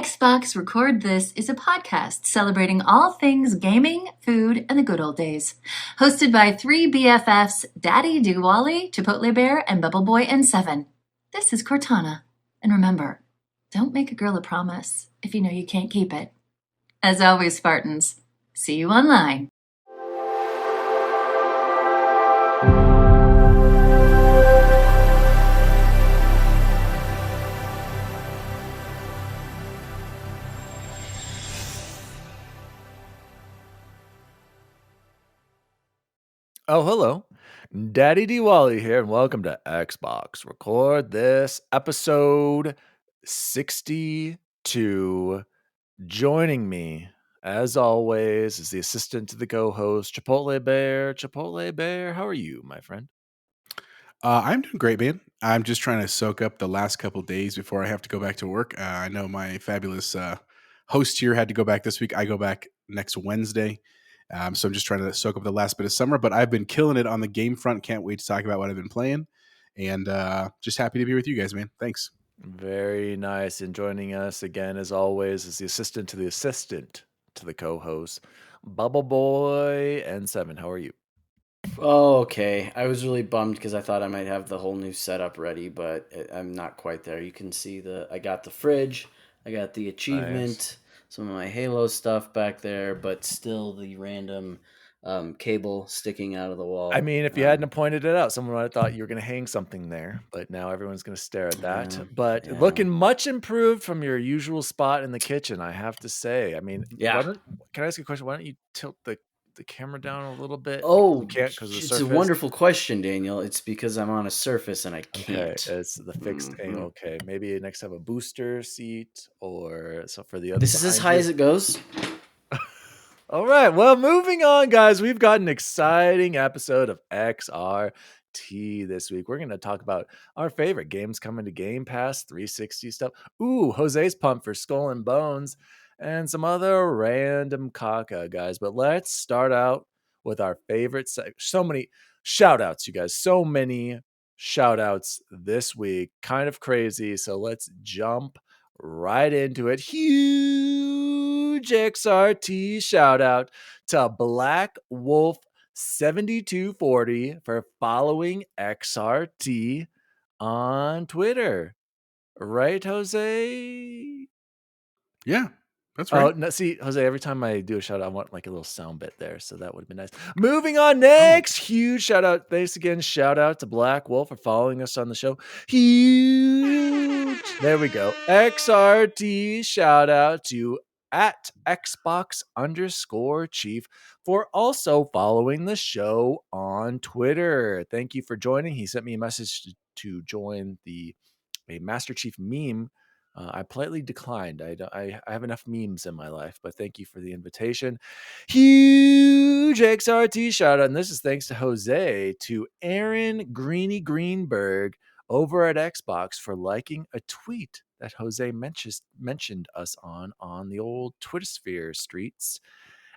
Xbox Record This is a podcast celebrating all things gaming, food, and the good old days. Hosted by three BFFs, Daddy Diwali, Chipotle Bear, and Bubble Boy and Seven. This is Cortana. And remember, don't make a girl a promise if you know you can't keep it. As always, Spartans, see you online. Oh, hello. Daddy Diwali here, and welcome to Xbox Record This, episode 62. Joining me, as always, is the assistant to the co-host, Chipotle Bear. Chipotle Bear, how are you, my friend? I'm doing great, man. I'm just trying to soak up the last couple days before I have to go back to work. I know my fabulous host here had to go back this week. I go back next Wednesday. So I'm just trying to soak up the last bit of summer, but I've been killing it on the game front. Can't wait to talk about what I've been playing. And just happy to be with you guys, man. Thanks. Very nice. And joining us again, as always, is the assistant to the co-host, Bubble Boy and Seven. How are you? Oh, okay. I was really bummed because I thought I might have the whole new setup ready, but I'm not quite there. You can see I got the fridge, I got the achievement, some of my Halo stuff back there, but still the random cable sticking out of the wall. I mean, if you hadn't pointed it out, someone might have thought you were going to hang something there, but now everyone's going to stare at that. But looking much improved from your usual spot in the kitchen, I have to say. I mean, can I ask you a question? Why don't you tilt the camera down a little bit? Oh, you can't because it's a wonderful question, Daniel. It's because I'm on a surface and I can't. Okay, it's the fixed angle. Okay, maybe next time a booster seat or so for the other. This is as high as it goes. All right, well, moving on, guys. We've got an exciting episode of XRT this week. We're going to talk about our favorite games coming to Game Pass, 360 stuff. Ooh, Jose's pumped for Skull and Bones and some other random caca, guys. But let's start out with our favorite. So many shout-outs, you guys. So many shout-outs this week. Kind of crazy. So let's jump right into it. Huge XRT shout out to Black Wolf 7240 for following XRT on Twitter. Right, Jose? Yeah, that's right. Oh, no, see, Jose, every time I do a shout out, I want like a little sound bit there. So that would have been nice. Moving on next. Huge shout out. Thanks again. Shout out to Black Wolf for following us on the show. Huge. There we go. XRT shout out to at Xbox_Chief for also following the show on Twitter. Thank you for joining. He sent me a message to join a Master Chief meme. I politely declined. I have enough memes in my life, but thank you for the invitation. Huge XRT shout out, and this is thanks to Jose, to Aaron Greeny Greenberg over at Xbox for liking a tweet that Jose mentioned us on the old Twittersphere streets.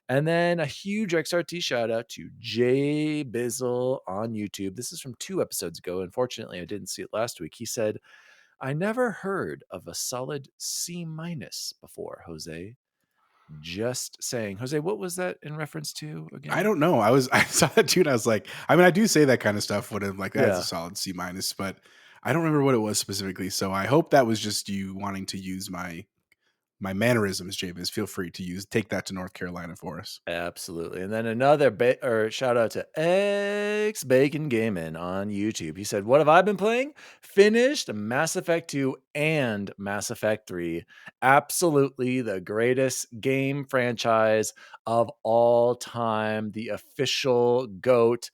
And then a huge XRT shout out to Jay Bizzle on YouTube. This is from 2 episodes ago. Unfortunately, I didn't see it last week. He said, I never heard of a solid C- before, Jose. Just saying. Jose, what was that in reference to again? I don't know. I saw that too, and I was like, I mean, I do say that kind of stuff when I'm like, that's a solid C-, but I don't remember what it was specifically. So I hope that was just you wanting to use my mannerisms, Javis. Feel free to take that to North Carolina for us. Absolutely. And then another shout out to X Bacon Gaming on YouTube. He said, what have I been playing? Finished Mass Effect 2 and Mass Effect 3. Absolutely the greatest game franchise of all time. The official GOAT.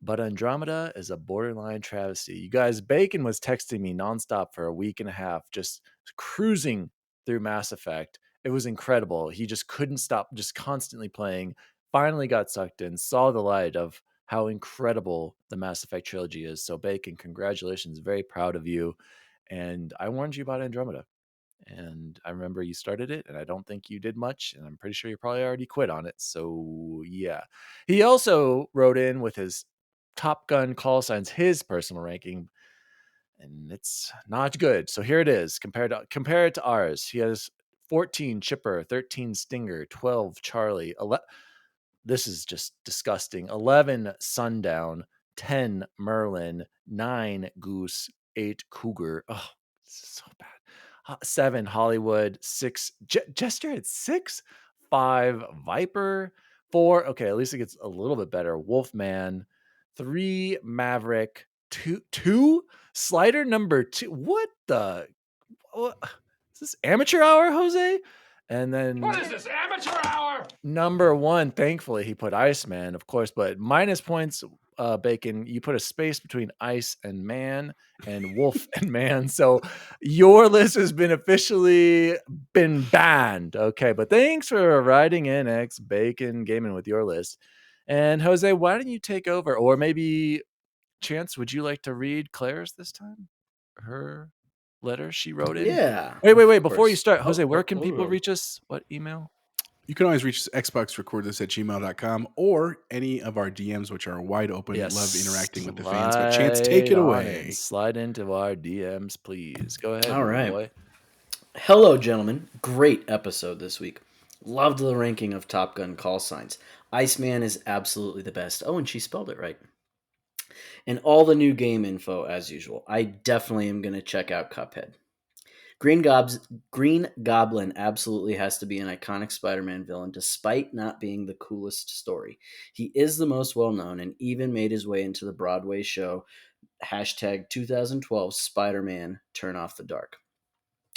But Andromeda is a borderline travesty. You guys, Bacon was texting me nonstop for a week and a half, just cruising through Mass Effect. It was incredible. He just couldn't stop, just constantly playing. Finally got sucked in, saw the light of how incredible the Mass Effect trilogy is. So Bacon, congratulations. Very proud of you. And I warned you about Andromeda. And I remember you started it, and I don't think you did much. And I'm pretty sure you probably already quit on it. So yeah. He also wrote in with his Top Gun call signs, his personal ranking. and it's not good. So here it is. Compare it to ours. He has 14 Chipper, 13 Stinger, 12 Charlie. This is just disgusting. 11 Sundown, 10 Merlin, 9 Goose, 8 Cougar. Oh, this is so bad. 7 Hollywood, 6 Jester at 6, 5 Viper, 4. Okay, at least it gets a little bit better. Wolfman, 3 Maverick, 2 Slider number 2. What? Is this amateur hour, Jose? And then what is this, amateur hour? Number 1, thankfully he put Iceman, of course, but minus points. Bacon, you put a space between Ice and Man and Wolf and Man, so your list has been officially banned. Okay, but thanks for writing in X Bacon Gaming with your list. And Jose, why don't you take over? Or maybe Chance, would you like to read Claire's this time? Her letter she wrote in? Yeah. Wait. Before you start, Jose, where can people reach us? What email? You can always reach us xboxrecordthis@gmail.com or any of our DMs, which are wide open. Yes, love interacting with the fans. But Chance, take it away. Slide into our DMs, please. Go ahead. All right. Boy. Hello, gentlemen. Great episode this week. Loved the ranking of Top Gun call signs. Iceman is absolutely the best. Oh, and she spelled it right. And all the new game info as usual. I definitely am going to check out Cuphead. Green Goblin absolutely has to be an iconic Spider-Man villain, despite not being the coolest story. He is the most well-known and even made his way into the Broadway show #2012 Spider-Man Turn Off the Dark.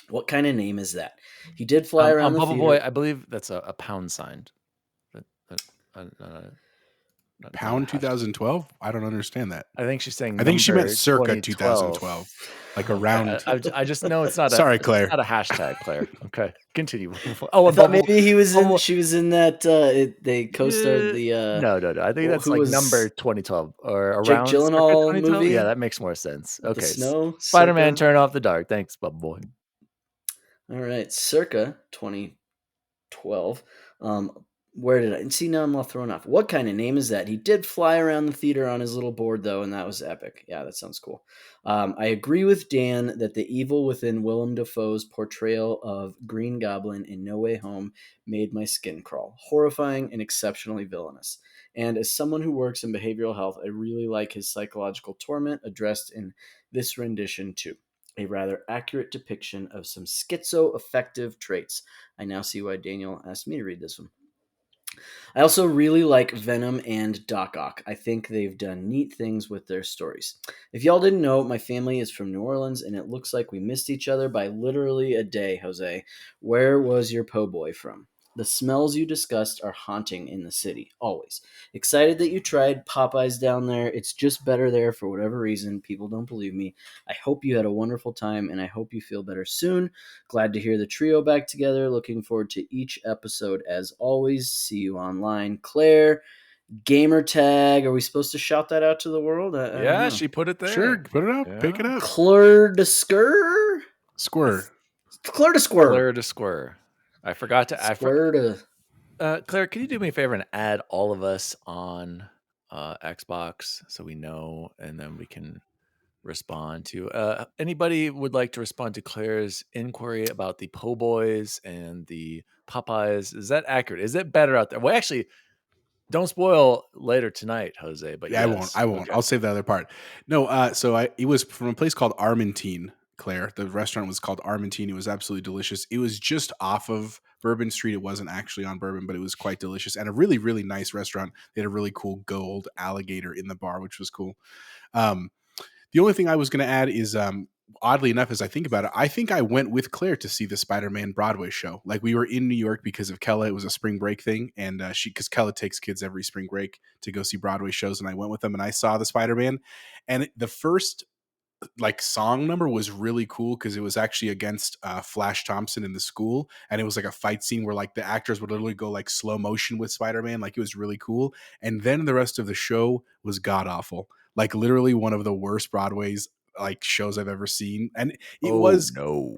What kind of name is that? He did fly around the Bubble theater. Boy, I believe that's a pound sign. Pound 2012? I don't understand that. I think she's saying. I think she meant circa 2012. 2012, like around. I just know it's not. Sorry, Claire. It's not a hashtag, Claire. Okay, continue. I thought maybe he was in. She was in that. They co-starred the. No. I think that's like number 2012 or around Jake Gyllenhaal movie. Yeah, that makes more sense. Okay, Snow. Spider-Man, Turn Off the Dark. Thanks, Bubble Boy. All right, circa 2012. Where did I see? Now I'm all thrown off. What kind of name is that? He did fly around the theater on his little board, though, and that was epic. Yeah, that sounds cool. I agree with Dan that the evil within Willem Dafoe's portrayal of Green Goblin in No Way Home made my skin crawl. Horrifying and exceptionally villainous. And as someone who works in behavioral health, I really like his psychological torment addressed in this rendition, too. A rather accurate depiction of some schizoaffective traits. I now see why Daniel asked me to read this one. I also really like Venom and Doc Ock. I think they've done neat things with their stories. If y'all didn't know, my family is from New Orleans, and it looks like we missed each other by literally a day, Jose. Where was your po' boy from? The smells you discussed are haunting in the city, always. Excited that you tried Popeyes down there. It's just better there for whatever reason. People don't believe me. I hope you had a wonderful time, and I hope you feel better soon. Glad to hear the trio back together. Looking forward to each episode as always. See you online. Claire, gamer tag. Are we supposed to shout that out to the world? Yeah, she put it there. Sure, put it out. Yeah. Pick it up. Claire de Squir? Squir. Claire de Squir. Claire de Squir. I forgot to. Claire, can you do me a favor and add all of us on Xbox so we know, and then we can respond to anybody would like to respond to Claire's inquiry about the po' boys and the Popeyes. Is that accurate? Is it better out there? Well, actually, don't spoil later tonight, Jose. But yeah, yes. I won't. Okay. I'll save the other part. No, it was from a place called Armentine. Claire, the restaurant was called Armentine. It was absolutely delicious. It was just off of Bourbon Street. It wasn't actually on Bourbon, but it was quite delicious and a really, really nice restaurant. They had a really cool gold alligator in the bar, which was cool. The only thing I was going to add is, oddly enough, as I think about it, I think I went with Claire to see the Spider-Man Broadway show. Like, we were in New York because of Kella. It was a spring break thing, and because Kella takes kids every spring break to go see Broadway shows, and I went with them, and I saw the Spider-Man. And the first song number was really cool because it was actually against Flash Thompson in the school, and it was like a fight scene where the actors would literally go slow motion with Spider-Man. It was really cool. And then the rest of the show was god awful, literally one of the worst Broadway's shows I've ever seen. And it was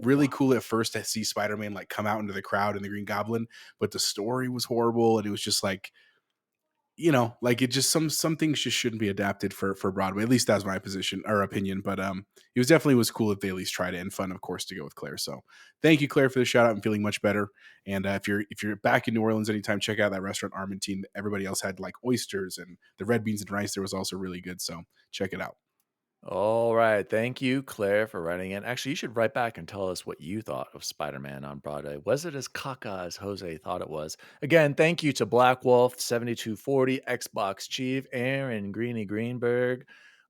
really cool at first to see Spider-Man come out into the crowd in the Green Goblin, but the story was horrible, and it was just like it just some things just shouldn't be adapted for Broadway. At least that's my position or opinion. But it was cool if they at least tried it, and fun, of course, to go with Claire. So thank you, Claire, for the shout out. I'm feeling much better. And if you're back in New Orleans anytime, check out that restaurant Armentine. Everybody else had like oysters, and the red beans and rice there was also really good. So check it out. All right. Thank you, Claire, for writing in. Actually, you should write back and tell us what you thought of Spider-Man on Broadway. Was it as caca as Jose thought it was? Again, thank you to Black Wolf 7240, Xbox Chief, Aaron Greeny Greenberg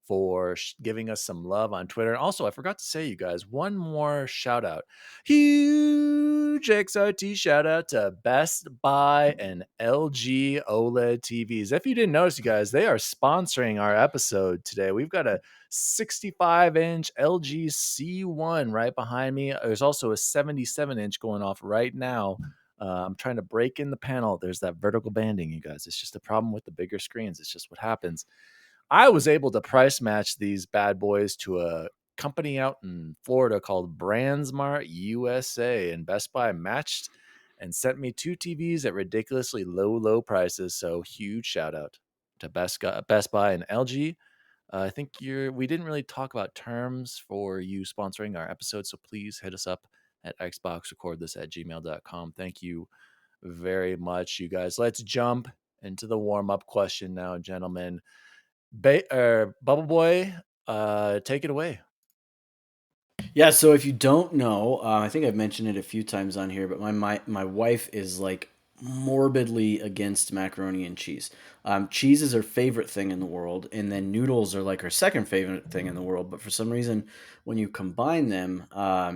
for giving us some love on Twitter. And also, I forgot to say, you guys, one more shout out. Huge XRT shout out to Best Buy and LG OLED TVs. If you didn't notice, you guys, they are sponsoring our episode today. We've got a 65-inch LG C1 right behind me. There's also a 77-inch going off right now. I'm trying to break in the panel. There's that vertical banding, you guys. It's just a problem with the bigger screens. It's just what happens. I was able to price match these bad boys to a company out in Florida called BrandsMart USA, and Best Buy matched and sent me 2 TVs at ridiculously low prices. So huge shout out to Best Buy and LG. I think we didn't really talk about terms for you sponsoring our episode, so please hit us up at xboxrecordthis@gmail.com. Thank you very much, you guys. Let's jump into the warm-up question now, gentlemen. Bubble Boy, take it away. Yeah, so if you don't know, I think I've mentioned it a few times on here, but my wife is like morbidly against macaroni and cheese. Cheese is her favorite thing in the world, and then noodles are like her second favorite thing in the world. But for some reason, when you combine them,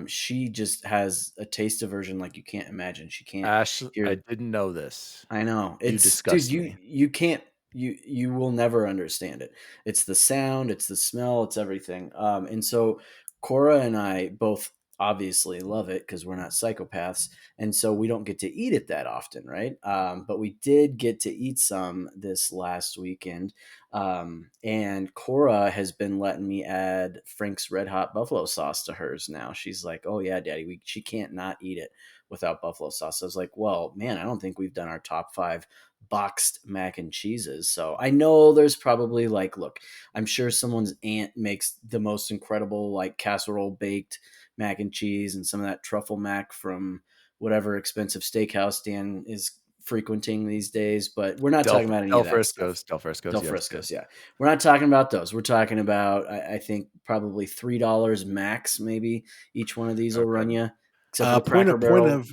she just has a taste aversion like you can't imagine. She can't. Ash, I didn't know this. I know. You disgust me. You can't. You will never understand it. It's the sound, it's the smell, it's everything. And so Cora and I both obviously love it because we're not psychopaths, and so we don't get to eat it that often, right? But we did get to eat some this last weekend, and Cora has been letting me add Frank's Red Hot Buffalo sauce to hers now. She's like, "Oh yeah, Daddy, she can't not eat it without buffalo sauce." So I was like, "Well, man, I don't think we've done our top 5 boxed mac and cheeses." So I know there's probably like, look, I'm sure someone's aunt makes the most incredible like casserole baked mac and cheese and some of that truffle mac from whatever expensive steakhouse Dan is frequenting these days, but we're not talking about any of that stuff. Del Frisco's, yeah. We're not talking about those. We're talking about, I think, probably $3 max, maybe each one of these will run you. Except for the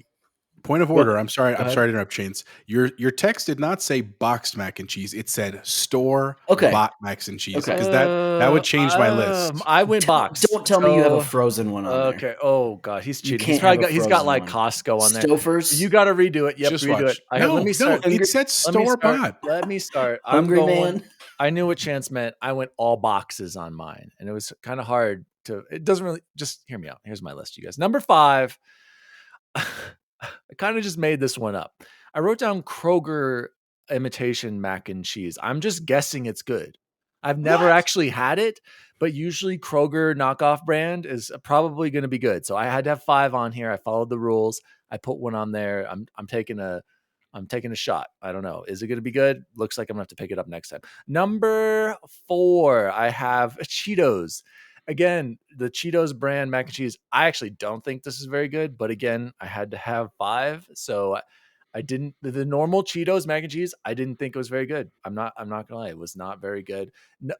Point of order. I'm sorry to interrupt, Chains. Your text did not say boxed mac and cheese. It said store bought mac and cheese. Because that would change my list. I went boxed. Don't tell me you have a frozen one on there. Okay. Oh god, he's cheating. He's got like Costco on there. Stouffer's. You got to redo it. Yep, Just redo watch. it. Let me start. It said store bought. Let me start. Hungry man. I knew what Chance meant. I went all boxes on mine, and it was kind of hard to. It doesn't really. Just hear me out. Here's my list, you guys. Number 5. I kind of just made this one up. I wrote down Kroger imitation mac and cheese. I'm just guessing it's good. I've never actually had it, but usually Kroger knockoff brand is probably going to be good. So I had to have 5 on here. I followed the rules. I put one on there. I'm taking a shot. I don't know. Is it going to be good? Looks like I'm going to have to pick it up next time. Number 4, I have Cheetos. Again, the Cheetos brand mac and cheese, I actually don't think this is very good, but again, I had to have 5. So I didn't, the normal Cheetos mac and cheese, I didn't think it was very good. I'm not gonna lie. It was not very good.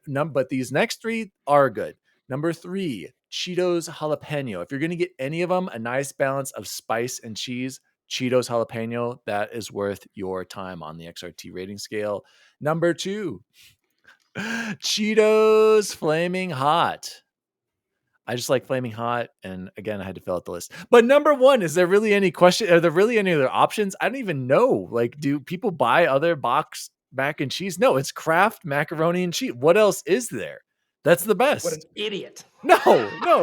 But these next 3 are good. Number 3, Cheetos jalapeno. If you're going to get any of them, a nice balance of spice and cheese, Cheetos jalapeno, that is worth your time on the XRT rating scale. Number 2, Cheetos Flaming Hot. I just like Flaming Hot. And again, I had to fill out the list. But number 1, is there really any question? Are there really any other options? I don't even know. Like, do people buy other boxed mac and cheese? No, it's Kraft macaroni and cheese. What else is there? That's the best. What an idiot. No,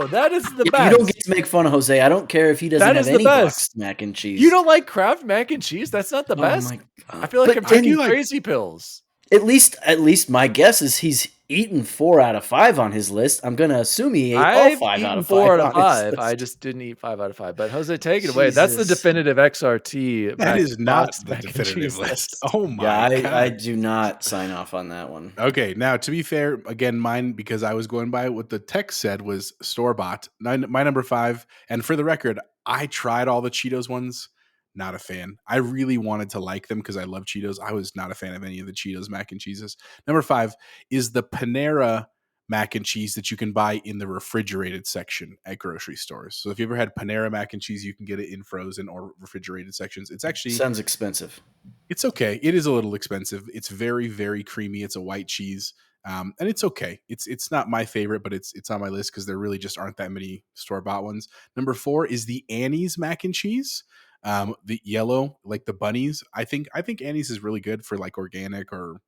that is the best. You don't get to make fun of Jose. I don't care if he doesn't have any boxed mac and cheese. You don't like Kraft mac and cheese? That's not the best. I feel like I'm taking crazy pills. At least my guess is he's eaten 4 out of 5 on his list. I'm going to assume he ate all I've 5 out eaten of 4 5 out of on his 5. I list. just didn't eat 5 out of 5. But Jose, take it away. That's the Jesus. definitive XRT That is not boxed the mac and definitive cheese list. list. Oh my Yeah, god! I do not sign off on that one. Okay, now to be fair, again, mine, because I was going by what the text said, was store bought. My number 5, and for the record, I tried all the Cheetos ones. Not a fan. I really wanted to like them because I love Cheetos. I was not a fan of any of the Cheetos mac and cheeses. Number 5 is the Panera mac and cheese that you can buy in the refrigerated section at grocery stores. So if you ever had Panera mac and cheese, you can get it in frozen or refrigerated sections. It's actually Sounds expensive. It's okay. It is a little expensive. It's very, very creamy. It's a white cheese, and it's okay. It's not my favorite, but it's on my list because there really just aren't that many store bought ones. Number 4 is the Annie's mac and cheese, the yellow, like the bunnies. I think Annie's is really good for like organic, or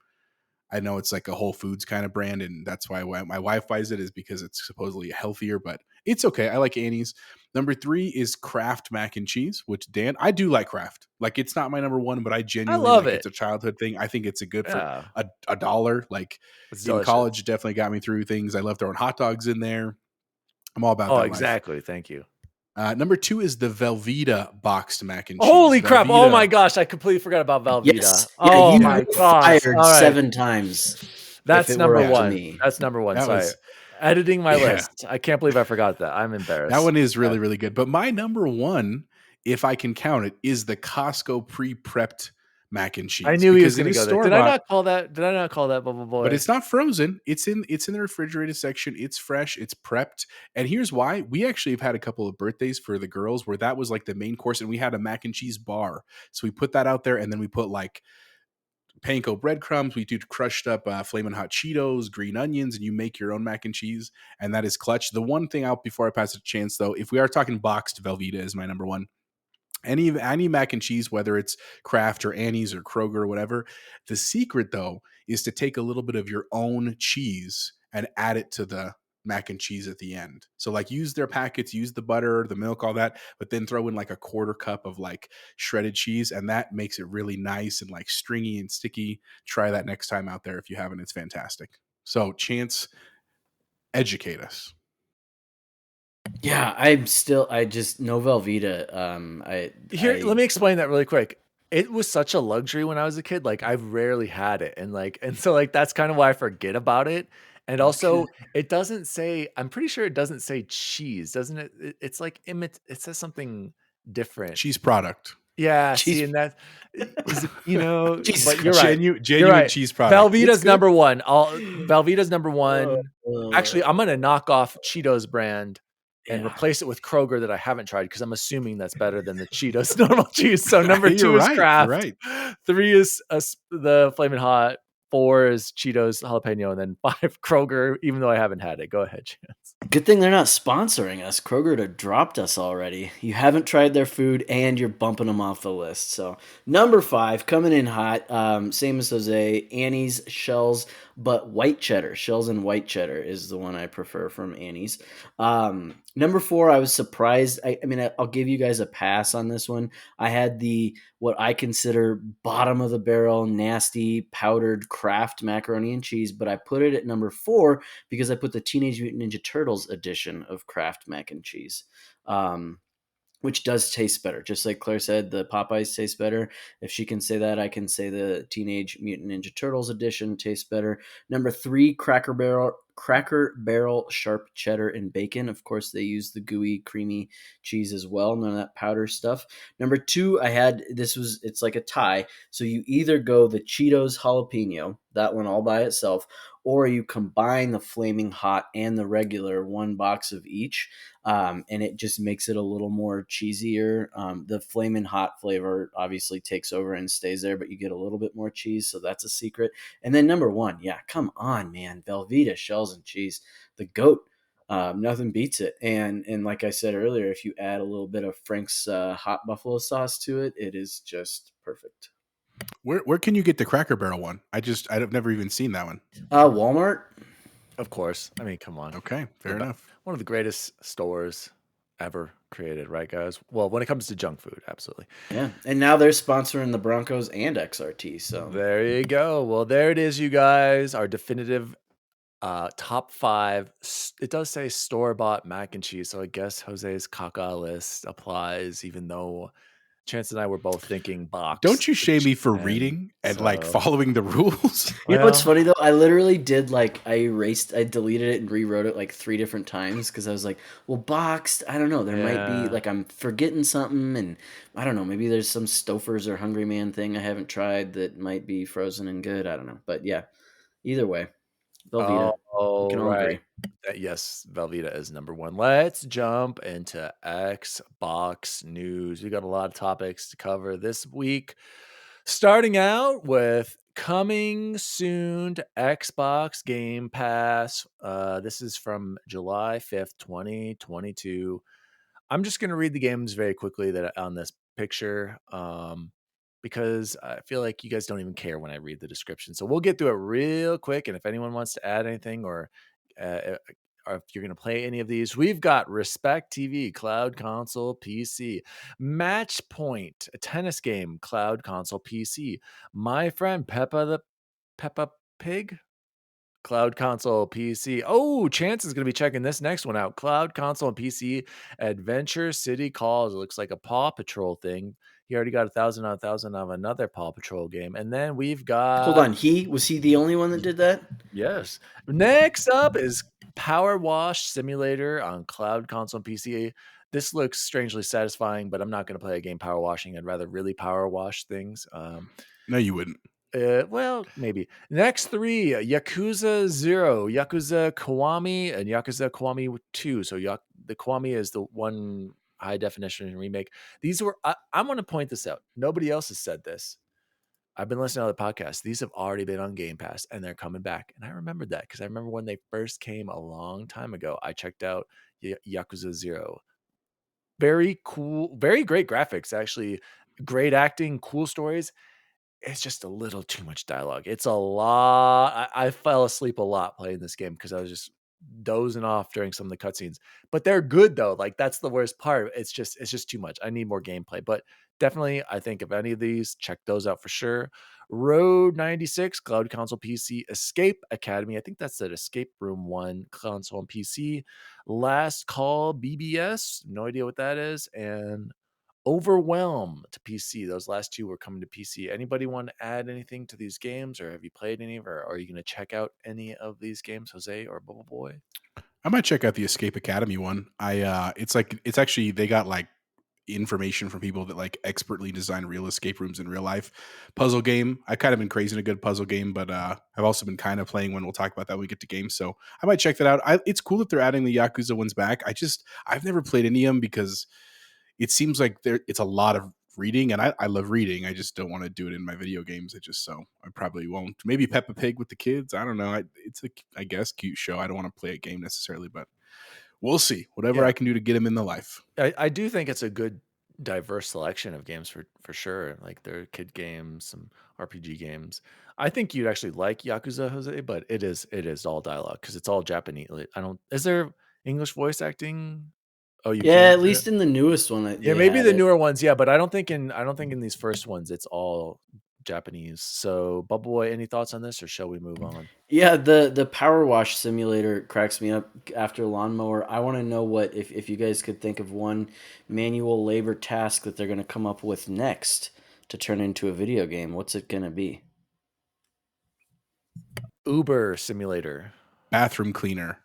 I know it's like a Whole Foods kind of brand, and that's why my wife buys it, is because it's supposedly healthier, but it's okay. I like Annie's. Number 3 is Kraft mac and cheese, which Dan, I do like Kraft. Like, it's not my number 1, but I genuinely love like it. it's a childhood thing. I think it's a good for Yeah. a dollar. Like It's in delicious. college, it definitely got me through things. I love throwing hot dogs in there. I'm all about Oh, that exactly. Thank you. life. Number 2 is the Velveeta boxed mac and cheese. Holy crap. Oh Velveeta- my gosh. I completely forgot about Velveeta. Yes. Oh you my were gosh. fired All right. 7 times. That's if it number were up to 1. me. That's number 1. That Sorry. was- Editing my Yeah. list. I can't believe I forgot that. I'm embarrassed. That one is really, really good. But my number 1, if I can count it, is the Costco pre-prepped mac and cheese. I knew he was Because going it to is go there. Did I store-bought, not call that? Did I not call that Bubble Boy? but it's not frozen. It's in the refrigerated section. It's fresh. It's prepped. And here's why. We actually have had a couple of birthdays for the girls where that was like the main course, and we had a mac and cheese bar. So we put that out there, and then we put like panko breadcrumbs. We do crushed up flaming hot Cheetos, green onions, and you make your own mac and cheese. And that is clutch. The one thing out before I pass it to Chance, though, if we are talking boxed, Velveeta is my number 1. Any mac and cheese, whether it's Kraft or Annie's or Kroger or whatever, the secret though is to take a little bit of your own cheese and add it to the mac and cheese at the end. So like use their packets, use the butter, the milk, all that, but then throw in like a quarter cup of like shredded cheese, and that makes it really nice and like stringy and sticky. Try that next time out there if you haven't. It's fantastic. So Chance, educate us. Yeah, I just no Velveeta. Let me explain that really quick. It was such a luxury when I was a kid. Like, I've rarely had it, and so like that's kind of why I forget about it. And also, it doesn't say. I'm pretty sure it doesn't say cheese, doesn't it? It's like it says something different. Cheese product. Yeah, Cheese- see, and that is, Jesus but you're Christ. right. Genuine You're right. cheese product. Velveeta's It's good. number 1. Velveeta's number 1. Actually, I'm gonna knock off Cheetos brand and replace it with Kroger that I haven't tried, because I'm assuming that's better than the Cheetos normal cheese. So number 2 You're is right, Kraft. right. 3 is the Flamin' Hot. 4 is Cheetos jalapeno, and then 5 Kroger. Even though I haven't had it, go ahead, Chance. Good thing they're not sponsoring us. Kroger would have dropped us already. You haven't tried their food, and you're bumping them off the list. So number 5, coming in hot, same as Jose, Annie's shells, but white cheddar. Shells and white cheddar is the one I prefer from Annie's. Number 4, I was surprised. I mean, I'll give you guys a pass on this one. I had what I consider bottom of the barrel, nasty, powdered Kraft macaroni and cheese, but I put it at number 4 because I put the Teenage Mutant Ninja Turtles edition of Kraft mac and cheese, which does taste better. Just like Claire said, the Popeyes taste better. If she can say that, I can say the Teenage Mutant Ninja Turtles edition tastes better. Number 3, Cracker Barrel sharp cheddar and bacon. Of course, they use the gooey, creamy cheese as well. None of that powder stuff. Number 2, it's like a tie. So you either go the Cheetos jalapeno, that one all by itself, or you combine the Flaming Hot and the regular, 1 box of each. And it just makes it a little more cheesier. The Flamin' Hot flavor obviously takes over and stays there, but you get a little bit more cheese, so that's a secret. And then number 1, yeah, come on, man, Velveeta shells and cheese, the GOAT. Nothing beats it. And like I said earlier, if you add a little bit of Frank's hot buffalo sauce to it, it is just perfect. Where can you get the Cracker Barrel one? I've never even seen that one. Walmart. Of course. I mean, come on. Okay, fair enough. One of the greatest stores ever created, right, guys? Well, when it comes to junk food, absolutely. Yeah, and now they're sponsoring the Broncos and XRT. So there you go. Well, there it is, you guys. Our definitive top 5. It does say store-bought mac and cheese, so I guess Jose's caca list applies, even though Chance and I were both thinking box. Don't you shame me for and reading and like so- following the rules? You know what's Well, funny though? I literally did I deleted it and rewrote it like 3 different times because I was like, well, boxed, I don't know. There might be Yeah. I'm forgetting something, and I don't know. Maybe there's some Stouffer's or Hungry Man thing I haven't tried that might be frozen and good. I don't know, but yeah, either way, Velveeta. We can all right. agree. Yes, Velveeta is number 1. Let's jump into Xbox news. We got a lot of topics to cover this week. Starting out with coming soon to Xbox Game Pass. This is from July 5th, 2022. I'm just going to read the games very quickly that on this picture, because I feel like you guys don't even care when I read the description. So we'll get through it real quick. And if anyone wants to add anything uh, or if you're going to play any of these, we've got Respect TV, Cloud Console, PC, Match Point, a tennis game, Cloud Console, PC, My Friend Peppa Pig, Cloud Console, PC. Oh, Chance is going to be checking this next one out. Cloud Console and PC, Adventure City Calls. It looks like a Paw Patrol thing. He already got 1,000 on 1,000 of another Paw Patrol game. And then we've got... Hold on, was he the only one that did that? Yes. Next up is Power Wash Simulator on Cloud Console and PC. This looks strangely satisfying, but I'm not going to play a game power washing. I'd rather really power wash things. No, you wouldn't. Well, maybe. Next 3, Yakuza 0, Yakuza Kiwami, and Yakuza Kiwami 2. So the Kiwami is the one high definition remake. These were, I'm going to point this out. Nobody else has said this. I've been listening to other podcasts. These have already been on Game Pass, and they're coming back. And I remembered that because I remember when they first came a long time ago, I checked out Yakuza 0. Very cool, very great graphics, actually. Great acting, cool stories. It's just a little too much dialogue. It's a lot. I fell asleep a lot playing this game because I was just dozing off during some of the cutscenes. But they're good though. Like that's the worst part. It's just too much. I need more gameplay. But definitely, I think if any of these, check those out for sure. Road 96, Cloud Console, PC, Escape Academy. I think that's that Escape Room 1, console and PC. Last Call BBS. No idea what that is. And Overwhelm to PC. Those last 2 were coming to PC. Anybody want to add anything to these games, or have you played any, or are you going to check out any of these games, Jose or Bubble Boy? I might check out the Escape Academy one. It's actually they got like information from people that like expertly design real escape rooms in real life. Puzzle game. I kind of been crazy in a good puzzle game, but I've also been kind of playing one. We'll talk about that when we get to games. So I might check that out. It's cool that they're adding the Yakuza ones back. I've never played any of them because it seems like it's a lot of reading, and I love reading. I just don't want to do it in my video games. So I probably won't. Maybe Peppa Pig with the kids. I don't know. It's I guess cute show. I don't want to play a game necessarily, but we'll see. Whatever I can do to get him in the life. I do think it's a good diverse selection of games for sure. Like there are kid games, some RPG games. I think you'd actually like Yakuza, Jose, but it is all dialogue because it's all Japanese. Is there English voice acting? Oh, you Yeah, can't. at least in the newest one. Yeah, maybe the newer ones, yeah, but I don't think in these first ones it's all Japanese. So, Bubble Boy, any thoughts on this, or shall we move on? Yeah, the power wash simulator cracks me up after lawnmower. I want to know what if you guys could think of one manual labor task that they're going to come up with next to turn into a video game. What's it going to be? Uber simulator. Bathroom cleaner.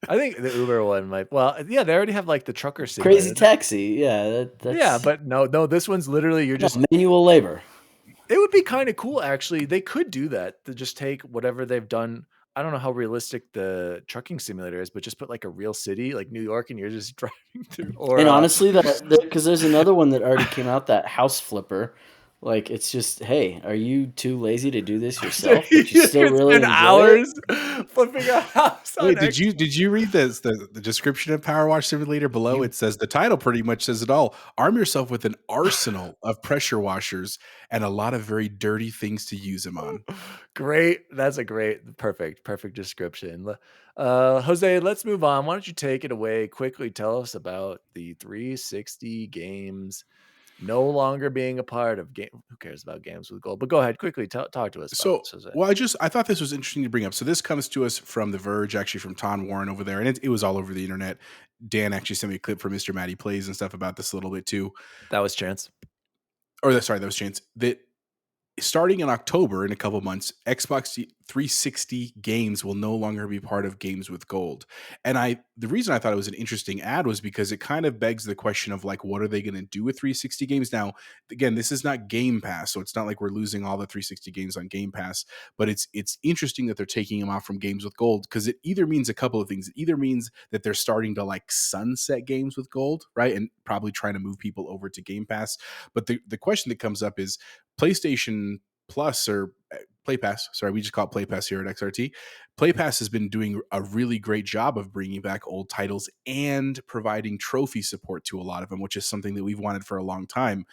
I think the Uber one might. Well, yeah, they already have like the trucker simulator. Crazy taxi. Yeah, that's Yeah, but no, this one's literally you're just manual labor. It would be kind of cool, actually. They could do that to just take whatever they've done. I don't know how realistic the trucking simulator is, but just put like a real city, like New York, and you're just driving through. Or and honestly, because there's another one that already came out, that house flipper. Like it's just, hey, are you too lazy to do this yourself? But you still really enjoy hours flipping a house. Wait, did you read this the description of Power Wash Simulator below? It says the title pretty much says it all. Arm yourself with an arsenal of pressure washers and a lot of very dirty things to use them on. Great. That's a perfect description. Jose, let's move on. Why don't you take it away quickly? Tell us about the 360 games no longer being a part of game. Who cares about Games with Gold? But go ahead, quickly talk to us about So, this. well, I thought this was interesting to bring up. So this comes to us from The Verge, actually from Ton Warren over there, and it was all over the internet. Dan actually sent me a clip from Mr. Matty Plays and stuff about this a little bit too. That was Chance. Sorry, that was Chance. That starting in October, in a couple months, Xbox 360 games will no longer be part of Games with Gold. And the reason I thought it was an interesting ad was because it kind of begs the question of like, what are they going to do with 360 games? Now, again, this is not Game Pass, so it's not like we're losing all the 360 games on Game Pass, but it's interesting that they're taking them off from Games with Gold, because it either means a couple of things. It either means that they're starting to like sunset Games with Gold, right? And probably trying to move people over to Game Pass. But the question that comes up is PlayStation Plus or Play Pass. Sorry, we just call it Play Pass here at XRT. Play Pass has been doing a really great job of bringing back old titles and providing trophy support to a lot of them, which is something that we've wanted for a long time.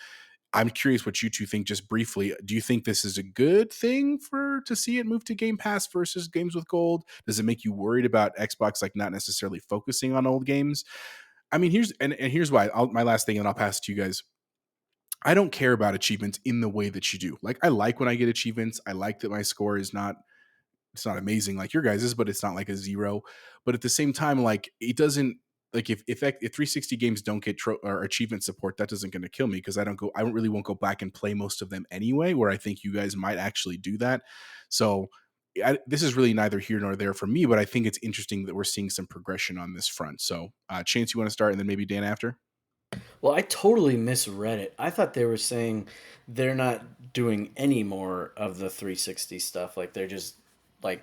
I'm curious what you two think, just briefly. Do you think this is a good thing to see it move to Game Pass versus Games with Gold? Does it make you worried about Xbox like not necessarily focusing on old games? I mean, here's why. My last thing, and I'll pass it to you guys. I don't care about achievements in the way that you do. Like, I like when I get achievements. I like that my score is not, it's not amazing like your guys's, but it's not like a 0. But at the same time, like, it doesn't, like, if 360 games don't get or achievement support, that doesn't going to kill me, because I really won't go back and play most of them anyway, where I think you guys might actually do that. So this is really neither here nor there for me, but I think it's interesting that we're seeing some progression on this front. So Chance, you want to start, and then maybe Dan after? Well, I totally misread it. I thought they were saying they're not doing any more of the 360 stuff. Like they're just like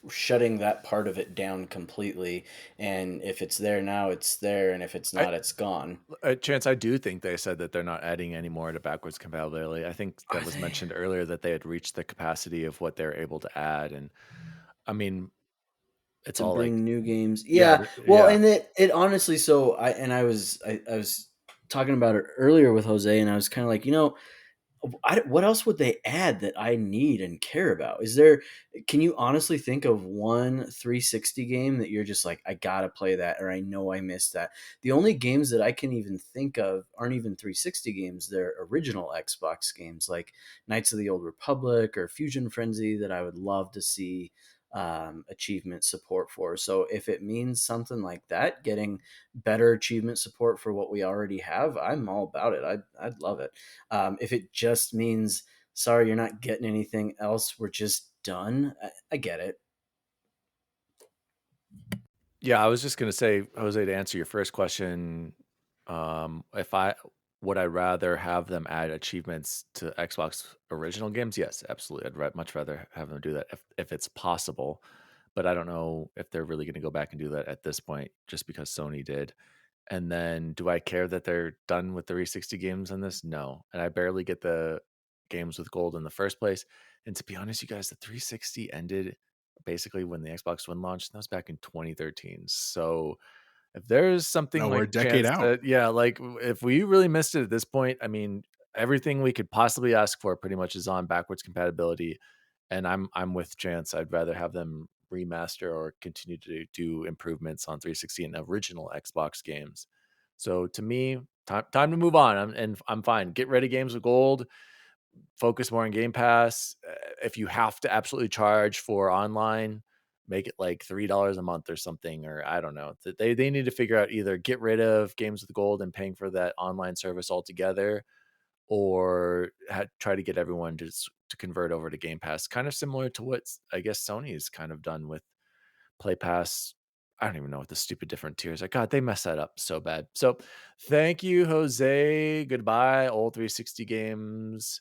shutting that part of it down completely. And if it's there now, it's there, and if it's not, it's gone. Chance, I do think they said that they're not adding any more to backwards compatibility. I think that was mentioned earlier that they had reached the capacity of what they're able to add, and I mean, it's To all bring like new games. Yeah. Well, and it honestly, so I was talking about it earlier with Jose, and I was kind of like, what else would they add that I need and care about? Can you honestly think of one 360 game that you're just like, I gotta play that, or I know I missed that? The only games that I can even think of aren't even 360 games. They're original Xbox games like Knights of the Old Republic or Fusion Frenzy that I would love to see achievement support for. So if it means something like that, getting better achievement support for what we already have, I'm all about it. I'd love it. If it just means, sorry, you're not getting anything else, we're just done, I get it. Yeah, I was just gonna say, Jose, to answer your first question, if I would I rather have them add achievements to Xbox original games? Yes, absolutely. Much rather have them do that if it's possible. But I don't know if they're really going to go back and do that at this point, just because Sony did. And then, do I care that they're done with the 360 games on this? No, and I barely get the games with gold in the first place. And to be honest, you guys, the 360 ended basically when the Xbox One launched. And that was back in 2013. So if there's something No, we're a like decade chance out. that, yeah, like if we really missed it at this point, I mean, everything we could possibly ask for pretty much is on backwards compatibility. And I'm with Chance. I'd rather have them remaster or continue to do improvements on 360 and original Xbox games. So to me, time to move on. I'm fine. Get rid of games with gold. Focus more on Game Pass. If you have to absolutely charge for online, make it like $3 a month or something, or I don't know. They need to figure out either get rid of games with gold and paying for that online service altogether, or try to get everyone to convert over to Game Pass. Kind of similar to what I guess Sony's kind of done with Play Pass. I don't even know what the stupid different tiers are. God, they messed that up so bad. So thank you, Jose. Goodbye, old 360 games.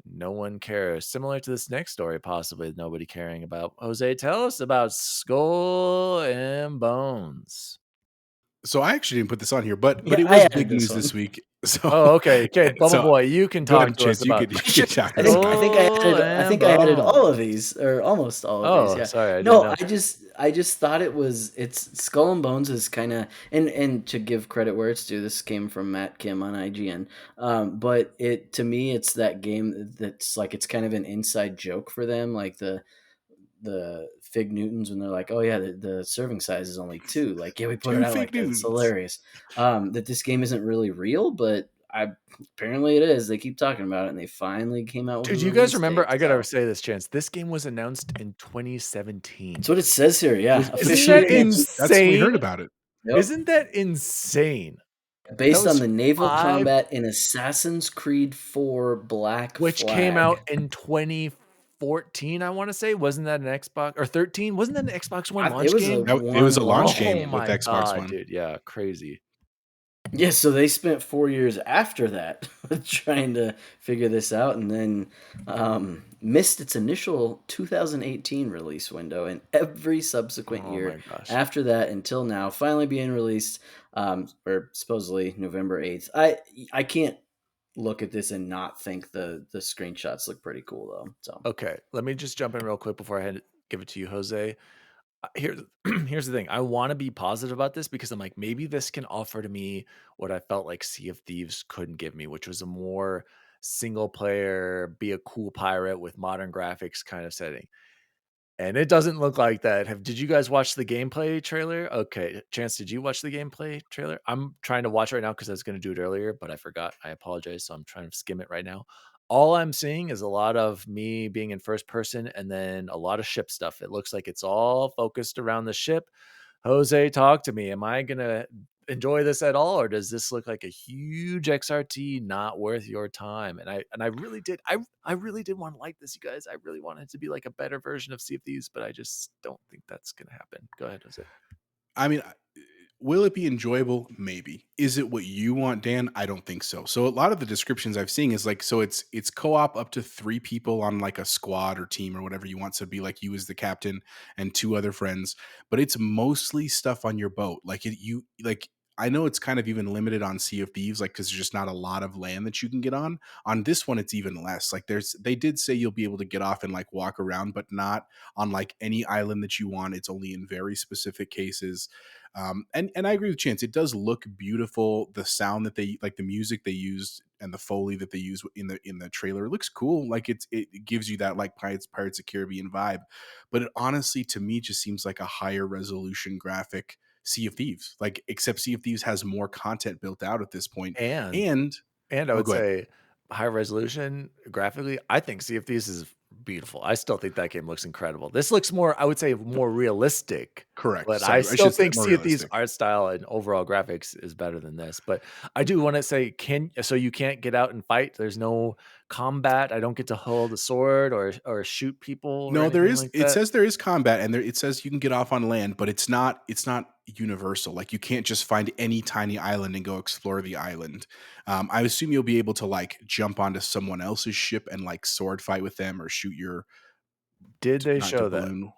No one cares. Similar to this next story, possibly nobody caring about. Jose, tell us about Skull and Bones. So I actually didn't put this on here, but Yeah, it I was added big this news one. this week. So Oh, okay. Bubble so Boy, you can go talk ahead, to us Chance. You about could talk I to us think about I it. think I added Skull I think and I added all Bones. of these, or almost all of these. Oh, Yeah. sorry, I didn't No, know. I just thought it's Skull and Bones is kind of, and to give credit where it's due, this came from Matt Kim on IGN. But it, to me, it's that game that's like, it's kind of an inside joke for them, like the Fig Newtons, when they're like, oh yeah, the serving size is only 2. Like, yeah, we put it Two out fake like that. It's news. hilarious. That this game isn't really real, but apparently it is. They keep talking about it, and they finally came out with Dude, a you guys release remember? date, I gotta so. say this, Chance. This game was announced in 2017. That's what it says here. Yeah, Isn't officially that announced. That's when we heard insane? about it. Yep. Isn't that insane? That Based on was the naval 5, combat in Assassin's Creed 4 Black which Flag. came out in 2014. I want to say, wasn't that an Xbox or 13? Wasn't that an Xbox One It launch was game? It was a launch launch game Oh game. with my Xbox god, One. dude! Yeah, crazy. Yeah, so they spent 4 years after that trying to figure this out, and then missed its initial 2018 release window, and every subsequent Oh year my gosh. after that until now, finally being released, or supposedly November 8th. I can't look at this and not think the screenshots look pretty cool though. So Okay, let me just jump in real quick before I give it to you, Jose. Here's here's the thing. I want to be positive about this because I'm like, maybe this can offer to me what I felt like Sea of Thieves couldn't give me, which was a more single player, be a cool pirate with modern graphics kind of setting. And it doesn't look like that. Did you guys watch the gameplay trailer? Okay, Chance, did you watch the gameplay trailer? I'm trying to watch right now because I was going to do it earlier, but I forgot. I apologize. So I'm trying to skim it right now. All I'm seeing is a lot of me being in first person and then a lot of ship stuff. It looks like it's all focused around the ship. Jose, talk to me. Am I going to enjoy this at all, or does this look like a huge XRT not worth your time? And I really did. I really did want to like this, you guys. I really wanted it to be like a better version of Sea of Thieves, but I just don't think that's going to happen. Go ahead, Jose. I mean, will it be enjoyable? Maybe. Is it what you want, Dan? I don't think so. So a lot of the descriptions I've seen is like, so it's co-op up to 3 people on like a squad or team or whatever you want. So it'd be like you as the captain and 2 other friends, but it's mostly stuff on your boat. Like you like. I know it's kind of even limited on Sea of Thieves, like because there's just not a lot of land that you can get on. On this one, it's even less. Like they did say you'll be able to get off and like walk around, but not on like any island that you want. It's only in very specific cases. And I agree with Chance. It does look beautiful. The sound that they like, the music they used, and the Foley that they use in the trailer looks cool. Like it gives you that like Pirates of the Caribbean vibe. But it honestly, to me, just seems like a higher resolution graphic Sea of Thieves. Like, except Sea of Thieves has more content built out at this point. And I would go ahead. say high resolution graphically, I think Sea of Thieves is beautiful. I still think that game looks incredible. This looks more, I would say, more realistic. Correct. But Sorry, I still should say think more Sea of Thieves realistic. art style and overall graphics is better than this. But I do want to say, so you can't get out and fight? There's no combat? I don't get to hold a sword or shoot people or No, there anything is. like It that? says there is combat, and it says you can get off on land, but it's not universal. Like you can't just find any tiny island and go explore the island. I assume you'll be able to like jump onto someone else's ship and like sword fight with them or shoot your Did they not to show that? balloon.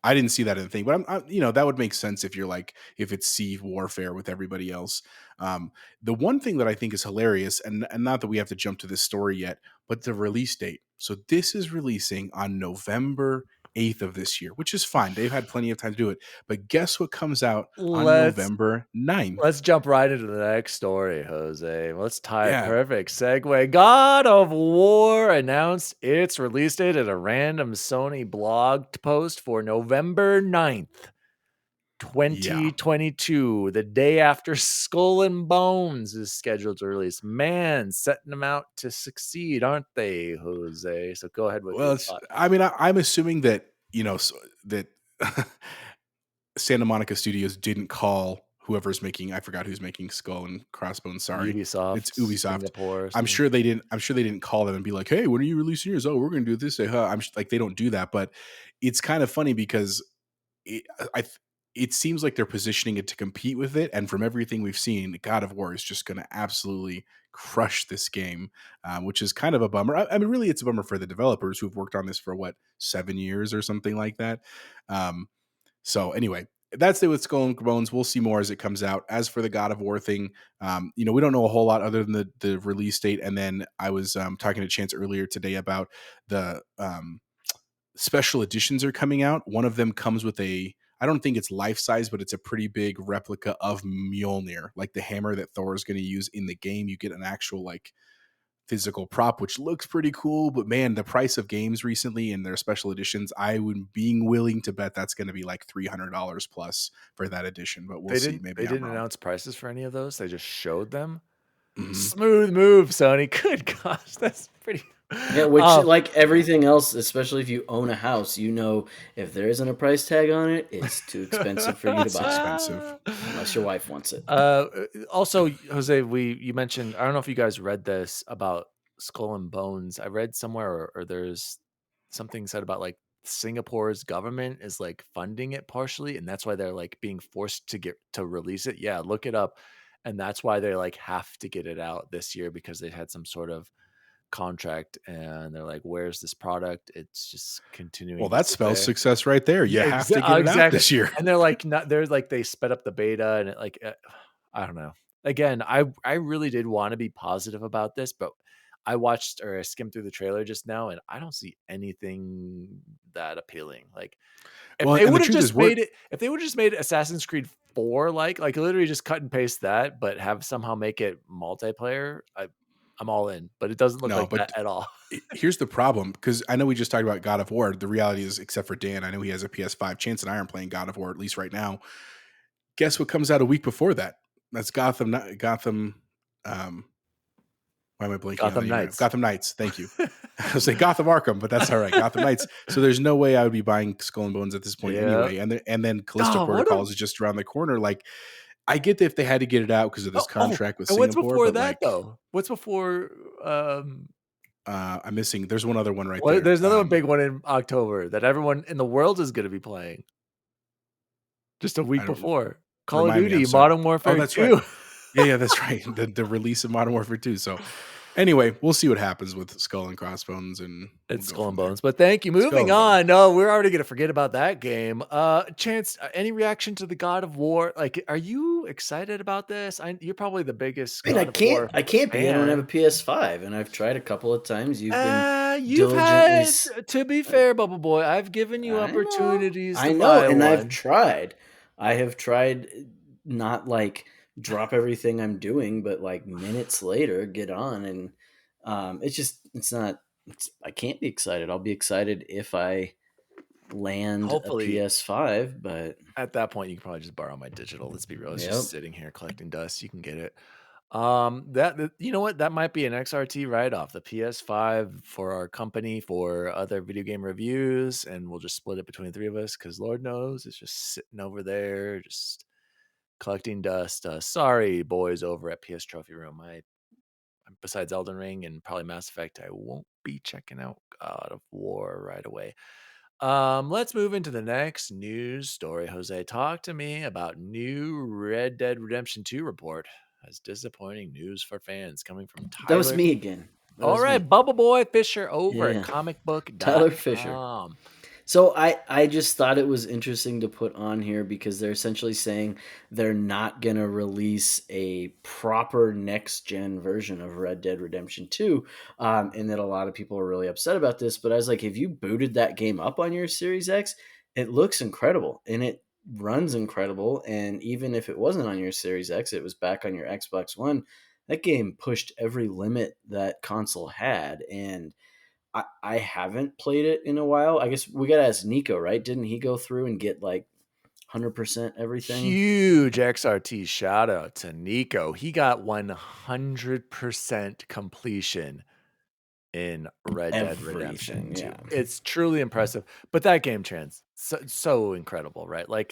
I didn't see that in the thing, but that would make sense if you're like, if it's sea warfare with everybody else. The one thing that I think is hilarious, and not that we have to jump to this story yet, but the release date. So this is releasing on November 8th of this year, which is fine. They've had plenty of time to do it. But guess what comes out on November 9th? Let's jump right into the next story, Jose. Let's tie it. Yeah. Perfect segue. God of War announced its release date at a random Sony blog post for November 9th, 2022. The day after Skull and Bones is scheduled to release. Man, setting them out to succeed, aren't they, Jose? So go ahead with your thought. I mean, I'm assuming that, that Santa Monica Studios didn't call whoever's making, I forgot who's making Skull and Crossbones. Sorry. Ubisoft. It's Ubisoft. Singapore. I'm sure they didn't call them and be like, "Hey, when are you releasing yours? Oh, we're going to do this." I'm like, they don't do that, but it's kind of funny because it seems like they're positioning it to compete with it. And from everything we've seen, God of War is just going to absolutely crush this game, which is kind of a bummer. I mean, really, it's a bummer for the developers who've worked on this for 7 years or something like that. So anyway, that's it with Skull and Bones. We'll see more as it comes out. As for the God of War thing, we don't know a whole lot other than the release date. And then I was talking to Chance earlier today about the special editions are coming out. One of them comes with I don't think it's life size, but it's a pretty big replica of Mjolnir, like the hammer that Thor is going to use in the game. You get an actual physical prop, which looks pretty cool, but man, the price of games recently and their special editions, I would being willing to bet that's going to be like $300 plus for that edition, but we'll see. Maybe they didn't wrong. announce prices for any of those. They just showed them. Smooth move, Sony. Good gosh, that's pretty. Yeah, which like everything else, especially if you own a house, if there isn't a price tag on it, it's too expensive for you to buy. Expensive. Unless your wife wants it. Also, Jose, you mentioned, I don't know if you guys read this about Skull and Bones. I read somewhere, or there's something said about like Singapore's government is like funding it partially, and that's why they're like being forced to release it. Yeah, look it up. And that's why they like have to get it out this year, because they had some sort of contract, and they're like, where's this product? It's just continuing. Well, that spells success right there. You have to get it out this year. And they're like, they sped up the beta, and it like, I don't know. Again, I really did want to be positive about this, but I watched, or I skimmed through the trailer just now, and I don't see anything that appealing. Like, if they would have just made Assassin's Creed 4 like literally just cut and paste that, but have somehow make it multiplayer, I'm all in. But it doesn't look like that at all. Here's the problem, because I know we just talked about God of War. The reality is, except for Dan, I know he has a PS5. Chance and I aren't playing God of War, at least right now. Guess what comes out a week before that? That's Gotham. Why am I blanking? Gotham Knights. Gotham Knights. Thank you. I was like Gotham Arkham, but that's all right. Gotham Knights. So there's no way I would be buying Skull and Bones at this point anyway. And then Callisto Protocols is just around the corner. Like, I get that if they had to get it out because of this contract with Singapore. What's before that, though? What's before? I'm missing. There's one other one right there. There's another big one in October that everyone in the world is going to be playing. Just a week before. Call of Duty, Modern Warfare 2. Right. Yeah, that's right. The release of Modern Warfare 2. So anyway, we'll see what happens with Skull and Crossbones, and it's Skull and Bones. But thank you. Moving on. No, we're already gonna forget about that game. Chance, any reaction to the God of War? Like, are you excited about this? You're probably the biggest. I can't be. I don't have a PS5, and I've tried a couple of times. You've had, to be fair, Bubble Boy, I've given you opportunities. I know, and I've tried. I have tried, not like drop everything I'm doing, but like minutes later get on, and I can't be excited. I'll be excited if I land hopefully a PS5, but at that point you can probably just borrow my digital. Let's be real, it's just sitting here collecting dust. You can get it. That you know what, that might be an XRT write-off, the PS5 for our company for other video game reviews, and we'll just split it between the three of us, because Lord knows it's just sitting over there just collecting dust. Sorry, boys over at PS Trophy Room. Besides Elden Ring and probably Mass Effect, I won't be checking out God of War right away. Let's move into the next news story. Jose, talk to me about new Red Dead Redemption 2 report. That's disappointing news for fans coming from Tyler. That was me again. All right, Bubble Boy Fisher over at comicbook.com. Tyler Fisher. So I just thought it was interesting to put on here, because they're essentially saying they're not going to release a proper next-gen version of Red Dead Redemption 2, and that a lot of people are really upset about this. But I was like, if you booted that game up on your Series X, it looks incredible, and it runs incredible. And even if it wasn't on your Series X, it was back on your Xbox One, that game pushed every limit that console had, and I haven't played it in a while. I guess we got to ask Nico, right? Didn't he go through and get like 100% everything? Huge XRT shout out to Nico. He got 100% completion in Red Dead Redemption 2. It's truly impressive. But that game, Chance, so incredible, right? Like,